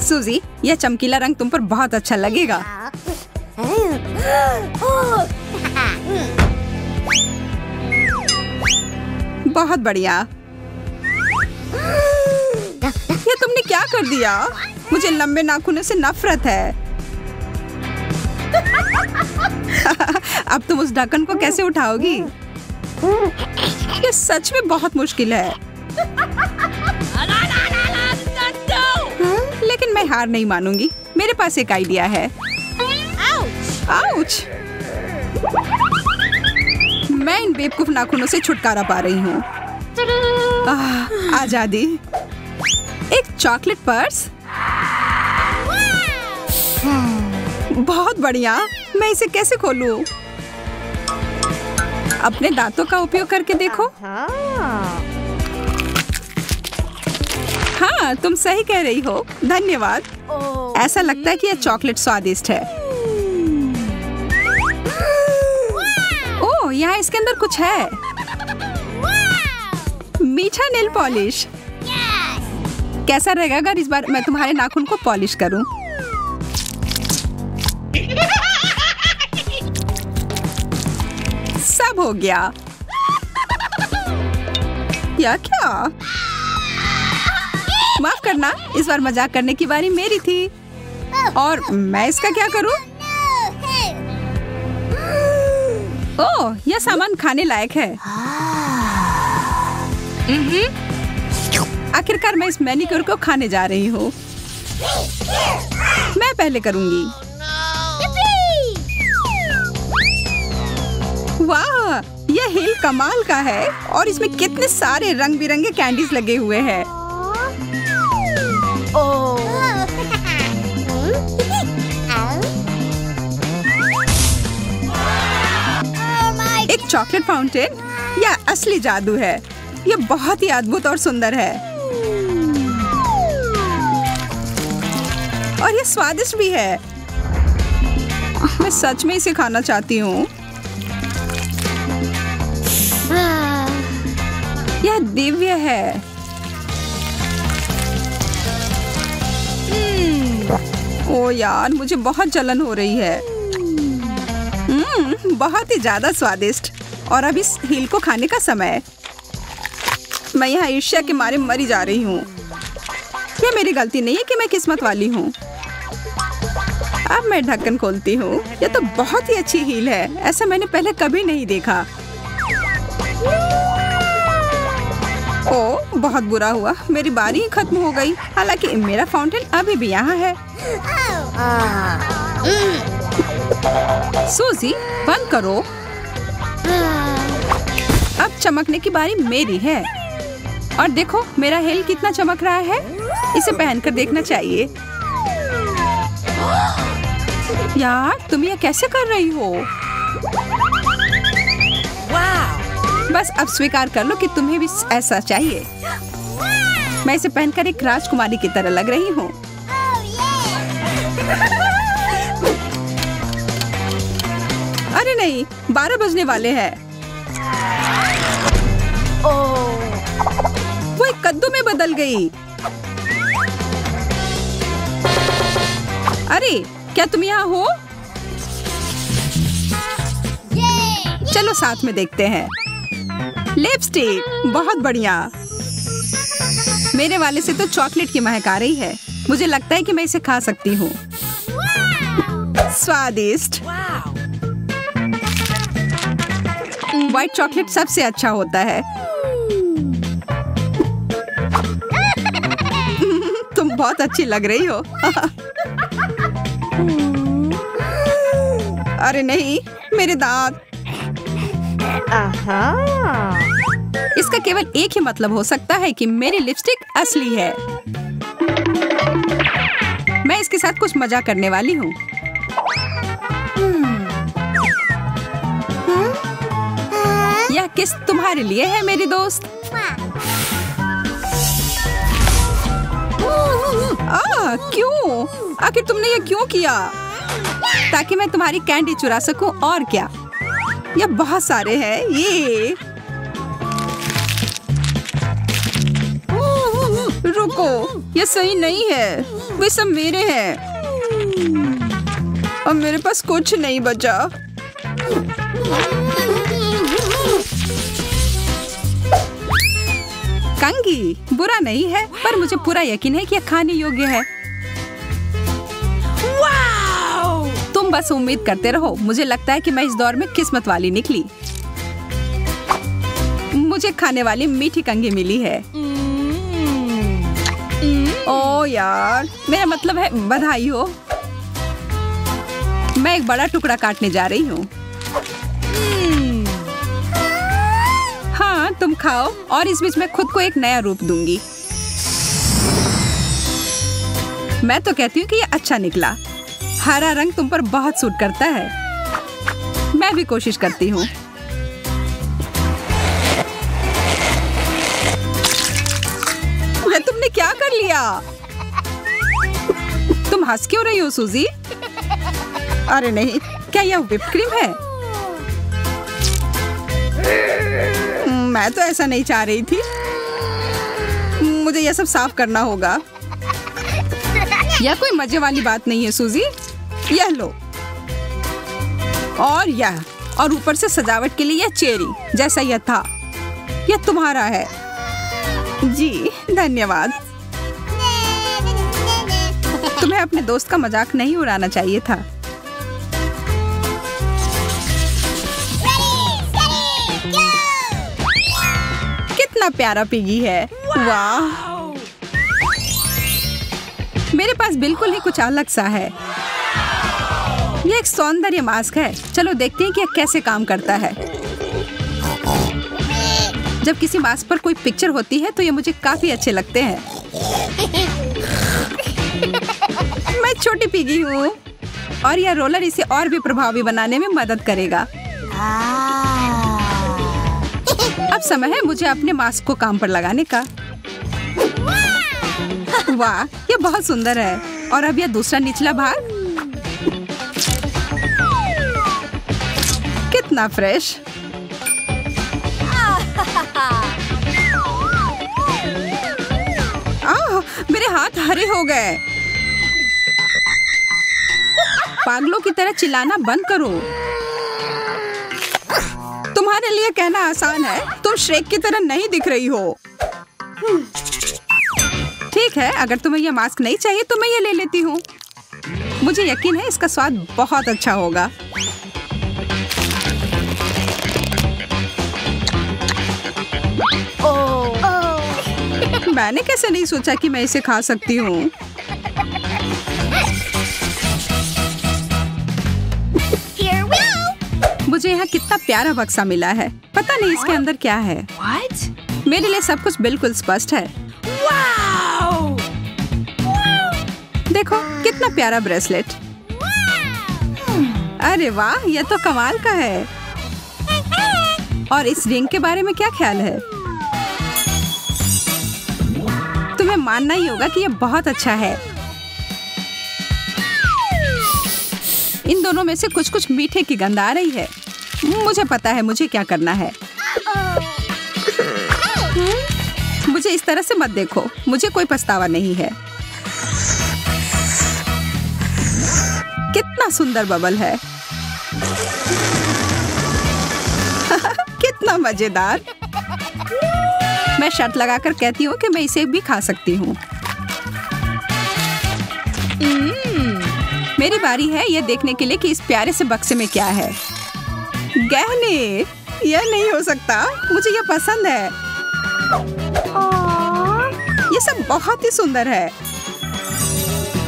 A: सूजी, यह चमकीला रंग तुम पर बहुत अच्छा लगेगा। बहुत बढ़िया। ये तुमने क्या कर दिया? मुझे लंबे नाखूनों से नफरत है। अब तुम उस ढक्कन को कैसे उठाओगी? ये सच में बहुत मुश्किल है। लेकिन मैं हार नहीं मानूंगी। मेरे पास एक आइडिया है। आउच! मैं इन बेवकूफ नाखूनों से छुटकारा पा रही हूँ। आजादी। एक चॉकलेट पर्स। बहुत बढ़िया। मैं इसे कैसे खोलूं? अपने दांतों का उपयोग करके देखो। हाँ, तुम सही कह रही हो। धन्यवाद। ऐसा लगता है कि यह चॉकलेट स्वादिष्ट है। ओह, यहाँ इसके अंदर कुछ है। मीठा नेल पॉलिश। कैसा रहेगा अगर इस बार मैं तुम्हारे नाखून को पॉलिश करूं? सब हो गया। या क्या? माफ करना, इस बार मजाक करने की बारी मेरी थी। और मैं इसका क्या करूं? ओह, यह सामान खाने लायक है। आखिरकार मैं इस मैनीक्योर को खाने जा रही हूँ। मैं पहले करूंगी। वाह, यह हिल कमाल का है और इसमें कितने सारे रंग बिरंगे कैंडीज लगे हुए हैं। एक चॉकलेट फाउंटेन या असली जादू है। यह बहुत ही अद्भुत और सुंदर है और यह स्वादिष्ट भी है। मैं सच में इसे खाना चाहती हूँ। यह दिव्य है। ओ यार, मुझे बहुत जलन हो रही है। बहुत ही ज्यादा स्वादिष्ट। और अब इस हिल को खाने का समय। मैं यहाँ ईर्ष्या के मारे मरी जा रही हूँ। यह मेरी गलती नहीं है कि मैं किस्मत वाली हूँ। अब मैं ढक्कन खोलती हूँ। यह तो बहुत ही अच्छी हील है। ऐसा मैंने पहले कभी नहीं देखा। ओह, बहुत बुरा हुआ। मेरी बारी ही खत्म हो गई। हालांकि मेरा फाउंटेन अभी भी यहाँ है। सूजी, बंद करो। अब चमकने की बारी मेरी है। और देखो मेरा हिल कितना चमक रहा है। इसे पहनकर देखना चाहिए। यार, तुम यह कैसे कर रही हो? बस अब स्वीकार कर लो कि तुम्हें भी ऐसा चाहिए। मैं इसे पहनकर एक राजकुमारी की तरह लग रही हूँ। अरे नहीं, 12 बजने वाले हैं। वो एक कद्दू में बदल गई। अरे, क्या तुम यहाँ हो? चलो साथ में देखते हैं। लिपस्टिक, बहुत बढ़िया। मेरे वाले से तो चॉकलेट की महक आ रही है। मुझे लगता है कि मैं इसे खा सकती हूँ। स्वादिष्ट। व्हाइट चॉकलेट सबसे अच्छा होता है। तुम बहुत अच्छी लग रही हो। अरे नहीं, मेरे दांत। इसका केवल एक ही मतलब हो सकता है कि मेरी लिपस्टिक असली है। मैं इसके साथ कुछ मजाक करने वाली हूँ। यह किस तुम्हारे लिए है मेरी दोस्त। क्यों? आखिर तुमने यह क्यों किया? ताकि मैं तुम्हारी कैंडी चुरा सकूं। और क्या? यह बहुत सारे हैं। ये रुको, यह सही नहीं है। वे सब मेरे हैं। अब मेरे पास कुछ नहीं बचा। कंगी बुरा नहीं है, पर मुझे पूरा यकीन है कि यह खाने योग्य है। तुम बस उम्मीद करते रहो। मुझे लगता है कि मैं इस दौर में किस्मत वाली निकली। मुझे खाने वाली मीठी कंगी मिली है। ओ यार, मेरा मतलब है बधाई हो। मैं एक बड़ा टुकड़ा काटने जा रही हूँ। हाँ, तुम खाओ और इस बीच मैं खुद को एक नया रूप दूंगी। मैं तो कहती हूँ कि ये अच्छा निकला। हरा रंग तुम पर बहुत सूट करता है। मैं भी कोशिश करती हूँ। तुमने क्या कर लिया? तुम हंस क्यों रही हो सूजी? अरे नहीं, क्या यह व्हिप क्रीम है? मैं तो ऐसा नहीं चाह रही थी। मुझे यह सब साफ करना होगा। यह कोई मजे वाली बात नहीं है सूजी। यह लो, और यह, और ऊपर से सजावट के लिए यह चेरी जैसा यह था। यह तुम्हारा है। जी धन्यवाद। तुम्हें अपने दोस्त का मजाक नहीं उड़ाना चाहिए था। कितना प्यारा पिगी है। वाह, मेरे पास बिल्कुल ही कुछ अलग सा है। यह एक सौंदर्य मास्क है। चलो देखते हैं कि यह कैसे काम करता है। जब किसी मास्क पर कोई पिक्चर होती है तो ये मुझे काफी अच्छे लगते हैं। मैं छोटी पिगी हूँ और यह रोलर इसे और भी प्रभावी बनाने में मदद करेगा। अब समय है मुझे अपने मास्क को काम पर लगाने का। वाह, यह बहुत सुंदर है। और अब यह दूसरा निचला भाग, कितना फ्रेश। मेरे हाथ हरे हो गए। पागलों की तरह चिल्लाना बंद करो। तुम्हारे लिए कहना आसान है, तुम श्रेक की तरह नहीं दिख रही हो। ठीक है, अगर तुम्हें यह मास्क नहीं चाहिए तो मैं ये ले लेती हूँ। मुझे यकीन है इसका स्वाद बहुत अच्छा होगा। मैंने कैसे नहीं सोचा कि मैं इसे खा सकती हूँ। मुझे यहाँ कितना प्यारा बक्सा मिला है। पता नहीं इसके अंदर क्या है।
B: What?
A: मेरे लिए सब कुछ बिल्कुल स्पष्ट है।
B: Wow!
A: देखो कितना प्यारा ब्रेसलेट। अरे वाह, यह तो कमाल का है। और इस रिंग के बारे में क्या ख्याल है? तुम्हें मानना ही होगा कि यह बहुत अच्छा है। इन दोनों में से कुछ कुछ मीठे की गंध आ रही है। मुझे पता है मुझे क्या करना है। मुझे इस तरह से मत देखो, मुझे कोई पछतावा नहीं है। कितना सुंदर बबल है। कितना मजेदार। मैं शर्त लगाकर कहती हूँ कि मैं इसे भी खा सकती हूँ। मेरी बारी है यह देखने के लिए कि इस प्यारे से बक्से में क्या है। गहने, यह नहीं हो सकता। मुझे यह पसंद है। ये सब बहुत ही सुंदर है।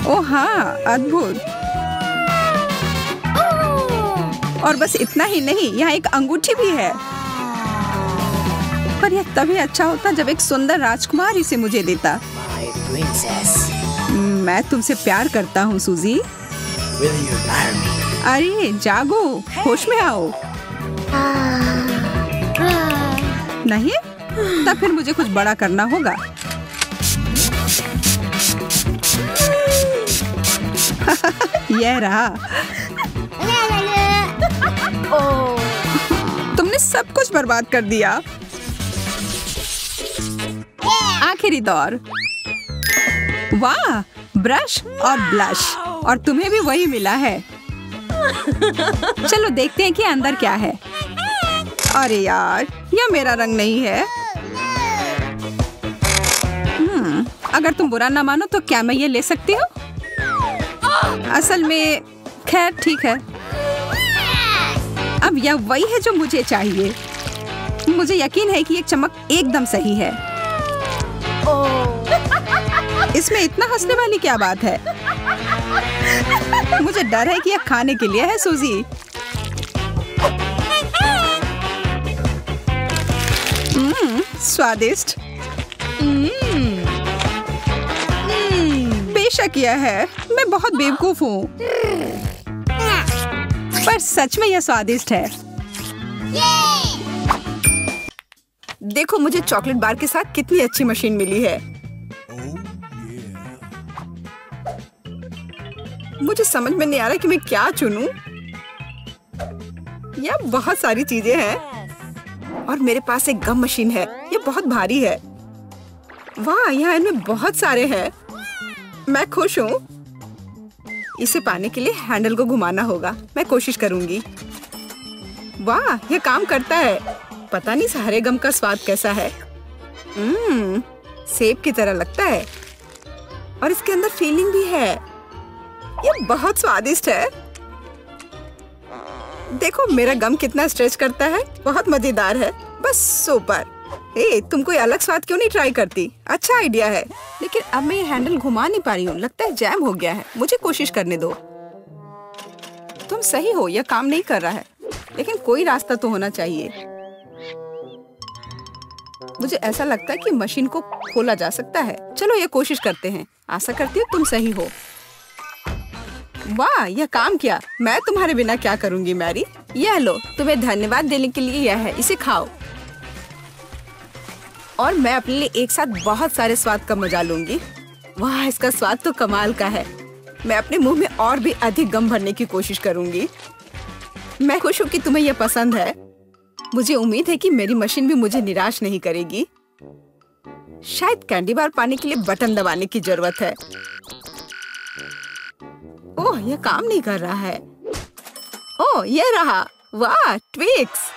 A: ओह हाँ, अद्भुत। और बस इतना ही नहीं, यहाँ एक अंगूठी भी है। पर यह तभी अच्छा होता जब एक सुंदर राजकुमार इसे मुझे देता। मैं तुमसे प्यार करता हूँ सूजी। अरे जागो, होश में आओ। नहीं, तब फिर मुझे कुछ बड़ा करना होगा। यह रहा। तुमने सब कुछ बर्बाद कर दिया। आखिरी दौर। वाह, ब्रश और ब्लश, और तुम्हें भी वही मिला है। चलो देखते हैं कि अंदर क्या है। अरे यार, यह मेरा रंग नहीं है। अगर तुम बुरा ना मानो तो क्या मैं ये ले सकती हूँ? असल में खैर ठीक है। अब यह वही है जो मुझे चाहिए। मुझे यकीन है कि ये चमक एकदम सही है। इसमें इतना हंसने वाली क्या बात है? मुझे डर है कि यह खाने के लिए है सूजी। स्वादिष्ट। बेशक यह है। मैं बहुत बेवकूफ हूँ। पर सच में यह स्वादिष्ट है।
C: देखो मुझे चॉकलेट बार के साथ कितनी अच्छी मशीन मिली है। मुझे समझ में नहीं आ रहा कि मैं क्या चुनूं। यह बहुत सारी चीजें हैं और मेरे पास एक गम मशीन है। ये बहुत भारी है। वाह, यहाँ इनमें बहुत सारे हैं। मैं खुश हूँ। इसे पाने के लिए हैंडल को घुमाना होगा। मैं कोशिश करूंगी। वाह, यह काम करता है। पता नहीं हरे गम का स्वाद कैसा है। सेब की तरह लगता है और इसके अंदर फीलिंग भी है। यह बहुत स्वादिष्ट है। देखो मेरा गम कितना स्ट्रेच करता है। बहुत मजेदार है। बस सुपर। तुम कोई अलग स्वाद क्यों नहीं ट्राई करती? अच्छा आइडिया है। लेकिन अब मैं ये हैंडल घुमा नहीं पा रही हूँ। लगता है जैम हो गया है। मुझे कोशिश करने दो। तुम सही हो, यह काम नहीं कर रहा है। लेकिन कोई रास्ता तो होना चाहिए। मुझे ऐसा लगता है कि मशीन को खोला जा सकता है। चलो ये कोशिश करते हैं। आशा करती हूँ तुम सही हो। वाह, यह काम किया। मैं तुम्हारे बिना क्या करूंगी मैरी। यह लो, तुम्हें धन्यवाद देने के लिए यह है। इसे खाओ और मैं अपने लिए एक साथ बहुत सारे स्वाद का मजा लूंगी। वाह, इसका स्वाद तो कमाल का है। मैं अपने मुंह में और भी अधिक गम भरने की कोशिश करूंगी। मैं खुश हूँ कि तुम्हें यह पसंद है। मुझे उम्मीद है कि मेरी मशीन भी मुझे निराश नहीं करेगी। शायद कैंडी बार पाने के लिए बटन दबाने की जरूरत है। ओह, यह काम नहीं कर रहा है। ओह, यह रहा। वाह, ट्विक्स।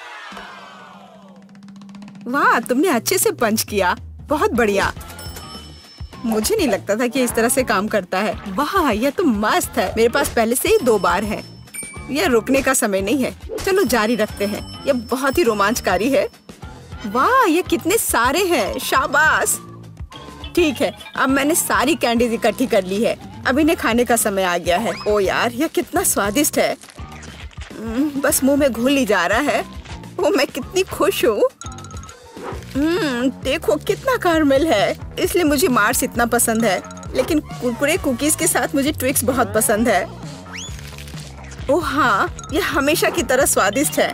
C: वाह, तुमने अच्छे से पंच किया। बहुत बढ़िया। मुझे नहीं लगता था कि इस तरह से काम करता है। वाह, यह तो मस्त है। मेरे पास पहले से ही 2 बार है। यह रुकने का समय नहीं है। चलो जारी रखते हैं। यह बहुत ही रोमांचकारी है। वाह, ये कितने सारे हैं। शाबाश। ठीक है, अब मैंने सारी कैंडीज इकट्ठी कर ली है। अब इन्हें खाने का समय आ गया है। ओ यार, यह कितना स्वादिष्ट है। बस मुंह में घुल ही जा रहा है। ओ, मैं कितनी खुश हूँ। देखो कितना कैरमेल है। इसलिए मुझे मार्स इतना पसंद है। लेकिन कुरकुरे कुकीज के साथ मुझे ट्विक्स बहुत पसंद है। ओह हाँ, यह हमेशा की तरह स्वादिष्ट है।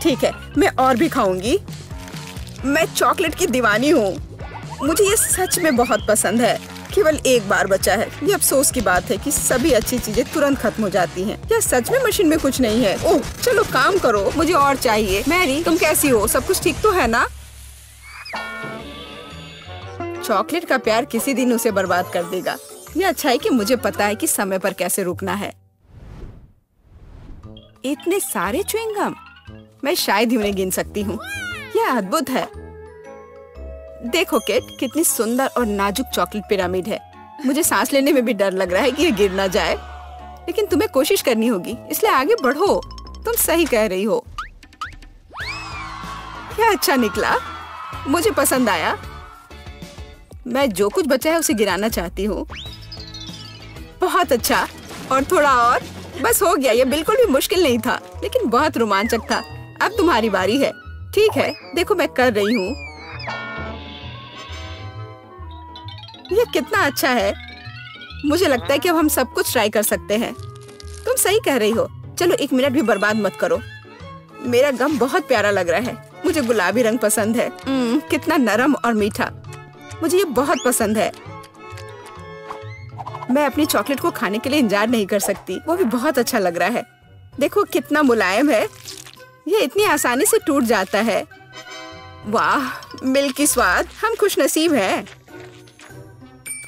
C: ठीक है, मैं और भी खाऊंगी। मैं चॉकलेट की दीवानी हूँ। मुझे ये सच में बहुत पसंद है। केवल एक बार बचा है। ये अफसोस की बात है कि सभी अच्छी चीजें तुरंत खत्म हो जाती हैं। क्या सच में मशीन में कुछ नहीं है? ओह चलो काम करो, मुझे और चाहिए। मैरी, तुम कैसी हो? सब कुछ ठीक तो है ना? चॉकलेट का प्यार किसी दिन उसे बर्बाद कर देगा। ये अच्छा है कि मुझे पता है कि समय पर कैसे रुकना है। इतने सारे च्युइंगम, मैं शायद ही उन्हें गिन सकती हूँ। यह अद्भुत है। देखो किट, कितनी सुंदर और नाजुक चॉकलेट पिरामिड है। मुझे सांस लेने में भी डर लग रहा है कि ये गिर ना जाए। लेकिन तुम्हें कोशिश करनी होगी, इसलिए आगे बढ़ो। तुम सही कह रही हो। यह अच्छा निकला, मुझे पसंद आया। मैं जो कुछ बचा है उसे गिराना चाहती हूँ। बहुत अच्छा, और थोड़ा और। बस हो गया। यह बिल्कुल भी मुश्किल नहीं था, लेकिन बहुत रोमांचक था। अब तुम्हारी बारी है। ठीक है, देखो मैं कर रही हूँ। यह कितना अच्छा है। मुझे लगता है कि अब हम सब कुछ ट्राई कर सकते हैं। तुम सही कह रही हो। चलो 1 मिनट भी बर्बाद मत करो। मेरा गम बहुत प्यारा लग रहा है। मुझे गुलाबी रंग पसंद है। कितना नरम और मीठा। मुझे ये बहुत पसंद है। मैं अपनी चॉकलेट को खाने के लिए इंतजार नहीं कर सकती। वो भी बहुत अच्छा लग रहा है। देखो कितना मुलायम है। ये इतनी आसानी से टूट जाता है। वाह, मिल्की स्वाद। हम खुशनसीब हैं।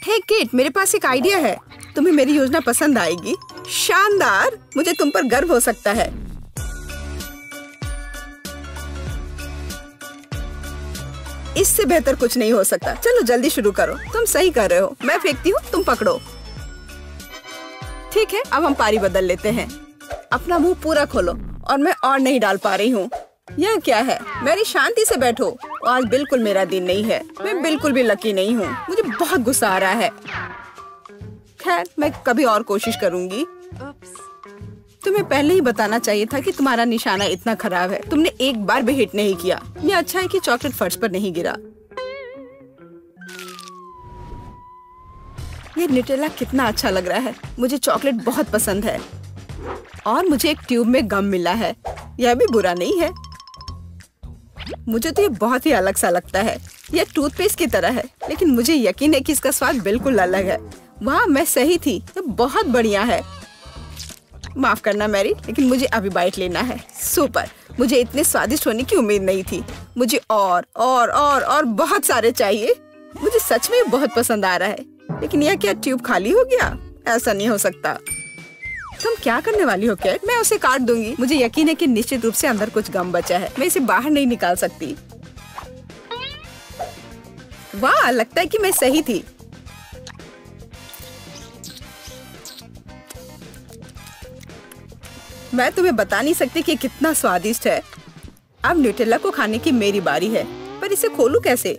C: हे किट, मेरे पास एक आइडिया है। तुम्हें मेरी योजना पसंद आएगी। शानदार, मुझे तुम पर गर्व हो सकता है। इससे बेहतर कुछ नहीं हो सकता। चलो जल्दी शुरू करो। तुम सही कर रहे हो। मैं फेंकती हूँ, तुम पकड़ो। ठीक है, अब हम पारी बदल लेते हैं। अपना मुंह पूरा खोलो। और मैं और नहीं डाल पा रही हूँ। यह क्या है? मेरी शांति से बैठो। आज बिल्कुल मेरा दिन नहीं है। मैं बिल्कुल भी लकी नहीं हूँ। मुझे बहुत गुस्सा आ रहा है। खैर, मैं कभी और कोशिश करूंगी। तुम्हें पहले ही बताना चाहिए था कि तुम्हारा निशाना इतना खराब है। तुमने एक बार भी हिट नहीं किया। ये अच्छा है कि चॉकलेट फर्श पर नहीं गिरा। ये न्यूटेला कितना अच्छा लग रहा है। मुझे चॉकलेट बहुत पसंद है। और मुझे एक ट्यूब में गम मिला है। यह भी बुरा नहीं है। मुझे तो ये बहुत ही अलग सा लगता है। यह टूथपेस्ट की तरह है, लेकिन मुझे यकीन है कि इसका स्वाद बिल्कुल अलग है। वाह, मैं सही थी। ये बहुत बढ़िया है। माफ करना मैरी, लेकिन मुझे अभी बाइट लेना है। सुपर, मुझे इतने स्वादिष्ट होने की उम्मीद नहीं थी। मुझे और बहुत सारे चाहिए। मुझे सच में बहुत पसंद आ रहा है। लेकिन यह क्या ट्यूब खाली हो गया? ऐसा नहीं हो सकता। तुम क्या करने वाली हो कैट? मैं उसे काट दूंगी। मुझे यकीन है कि निश्चित रूप से अंदर कुछ गम बचा है। मैं इसे बाहर नहीं निकाल सकती। वाह, लगता है कि मैं सही थी। मैं तुम्हें बता नहीं सकती कि कितना स्वादिष्ट है। अब न्यूटेला को खाने की मेरी बारी है, पर इसे खोलूं कैसे?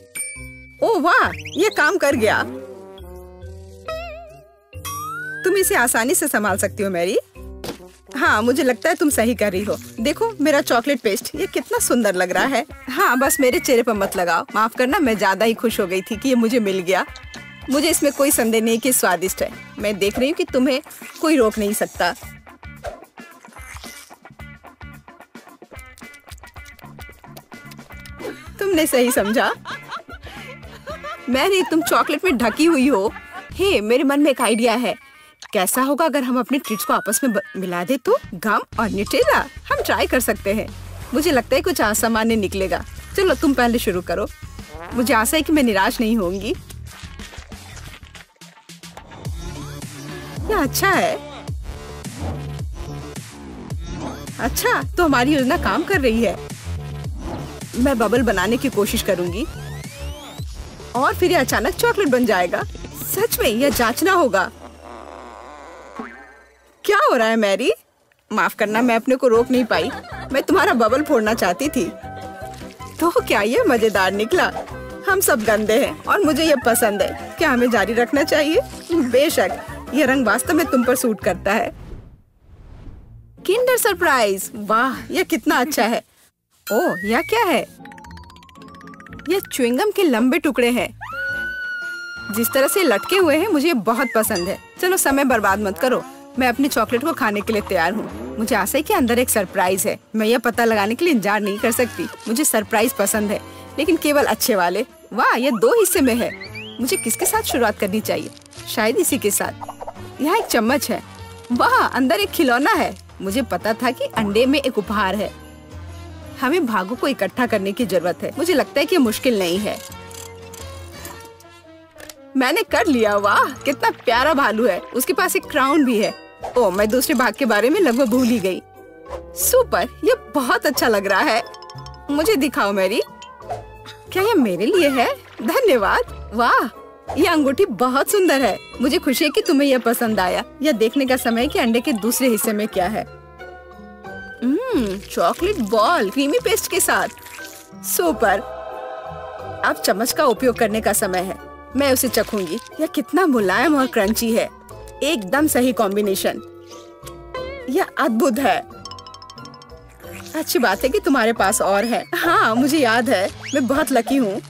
C: ओह वाह, ये काम कर गया। तुम इसे आसानी से संभाल सकती हो मैरी। हाँ, मुझे लगता है तुम सही कर रही हो। देखो मेरा चॉकलेट पेस्ट, ये कितना सुंदर लग रहा है। हाँ, बस मेरे चेहरे पर मत लगाओ। माफ करना, मैं ज्यादा ही खुश हो गई थी कि ये मुझे मिल गया। मुझे इसमें कोई संदेह नहीं कि स्वादिष्ट है। मैं देख रही हूँ कि तुम्हें कोई रोक नहीं सकता। तुमने सही समझा मैरी, तुम चॉकलेट में ढकी हुई हो। हे, मेरे मन में एक आइडिया है। कैसा होगा अगर हम अपने ट्रीट्स को आपस में मिला दे तो? गम और न्यूटेला, हम ट्राई कर सकते हैं। मुझे लगता है कुछ असामान्य निकलेगा। चलो तुम पहले शुरू करो। मुझे आशा है कि मैं निराश नहीं होंगी। यह अच्छा है। अच्छा, तो हमारी योजना काम कर रही है। मैं बबल बनाने की कोशिश करूंगी और फिर ये अचानक चॉकलेट बन जाएगा। सच में यह जांचना होगा। क्या हो रहा है मैरी? माफ करना, मैं अपने को रोक नहीं पाई। मैं तुम्हारा बबल फोड़ना चाहती थी। तो क्या ये मजेदार निकला? हम सब गंदे हैं और मुझे ये पसंद है। क्या हमें जारी रखना चाहिए? बेशक, यह रंग वास्तव में तुम पर सूट करता है। किंडर सरप्राइज, वाह, यह कितना अच्छा है। ओह, यह क्या है? यह च्युइंगम के लंबे टुकड़े हैं। जिस तरह से लटके हुए हैं, मुझे बहुत पसंद है। चलो समय बर्बाद मत करो। मैं अपने चॉकलेट को खाने के लिए तैयार हूँ। मुझे आशा है कि अंदर एक सरप्राइज है। मैं यह पता लगाने के लिए इंतजार नहीं कर सकती। मुझे सरप्राइज पसंद है, लेकिन केवल अच्छे वाले। वाह, यह 2 हिस्से में है। मुझे किसके साथ शुरुआत करनी चाहिए? शायद इसी के साथ। यहाँ एक चम्मच है। वाह, अंदर एक खिलौना है। मुझे पता था कि अंडे में एक उपहार है। हमें भागों को इकट्ठा करने की जरूरत है। मुझे लगता है कि मुश्किल नहीं है। मैंने कर लिया। वाह, कितना प्यारा भालू है। उसके पास एक क्राउन भी है। ओह, मैं दूसरे भाग के बारे में लगभग भूल ही गई। सुपर, ये बहुत अच्छा लग रहा है। मुझे दिखाओ मैरी। क्या ये मेरे लिए है? धन्यवाद। वाह, यह अंगूठी बहुत सुंदर है। मुझे खुशी है कि तुम्हें यह पसंद आया। यह देखने का समय है कि अंडे के दूसरे हिस्से में क्या है। चॉकलेट बॉल क्रीमी पेस्ट के साथ। सुपर, अब चम्मच का उपयोग करने का समय है। मैं उसे चखूंगी। यह कितना मुलायम और क्रंची है। एकदम सही कॉम्बिनेशन। यह अद्भुत है। अच्छी बात है कि तुम्हारे पास और है। हाँ, मुझे याद है। मैं बहुत लकी हूँ।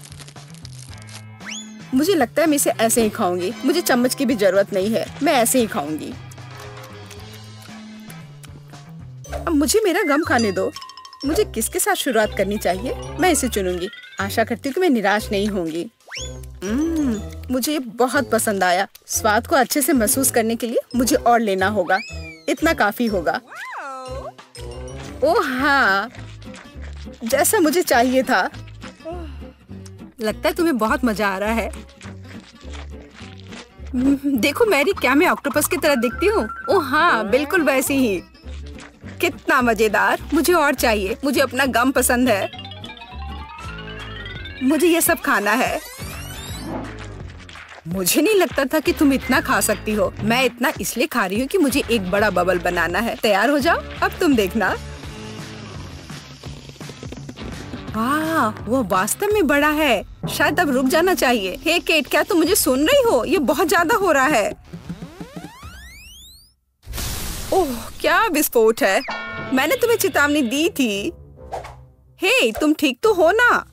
C: मुझे लगता है मैं इसे ऐसे ही खाऊंगी। मुझे चम्मच की भी जरूरत नहीं है। मैं ऐसे ही खाऊंगी। अब मुझे मेरा गम खाने दो। मुझे किसके साथ शुरुआत करनी चाहिए? मैं इसे चुनूंगी। आशा करती हूँ कि मैं निराश नहीं होंगी। मुझे ये बहुत पसंद आया। स्वाद को अच्छे से महसूस करने के लिए मुझे और लेना होगा। इतना काफी होगा। ओह हाँ, जैसा मुझे चाहिए था। लगता है तुम्हें बहुत मजा आ रहा है। देखो मैरी, क्या मैं ऑक्टोपस की तरह दिखती हूँ? ओह हाँ, बिल्कुल वैसी ही। कितना मजेदार। मुझे और चाहिए। मुझे अपना गम पसंद है। मुझे ये सब खाना है। मुझे नहीं लगता था कि तुम इतना खा सकती हो। मैं इतना इसलिए खा रही हूँ कि मुझे एक बड़ा बबल बनाना है। तैयार हो जाओ, अब तुम देखना। वाह, वो वास्तव में बड़ा है। शायद अब रुक जाना चाहिए। हे केट, क्या तुम मुझे सुन रही हो? ये बहुत ज्यादा हो रहा है। ओह, क्या विस्फोट है। मैंने तुम्हें चेतावनी दी थी। हे, तुम ठीक तो हो ना?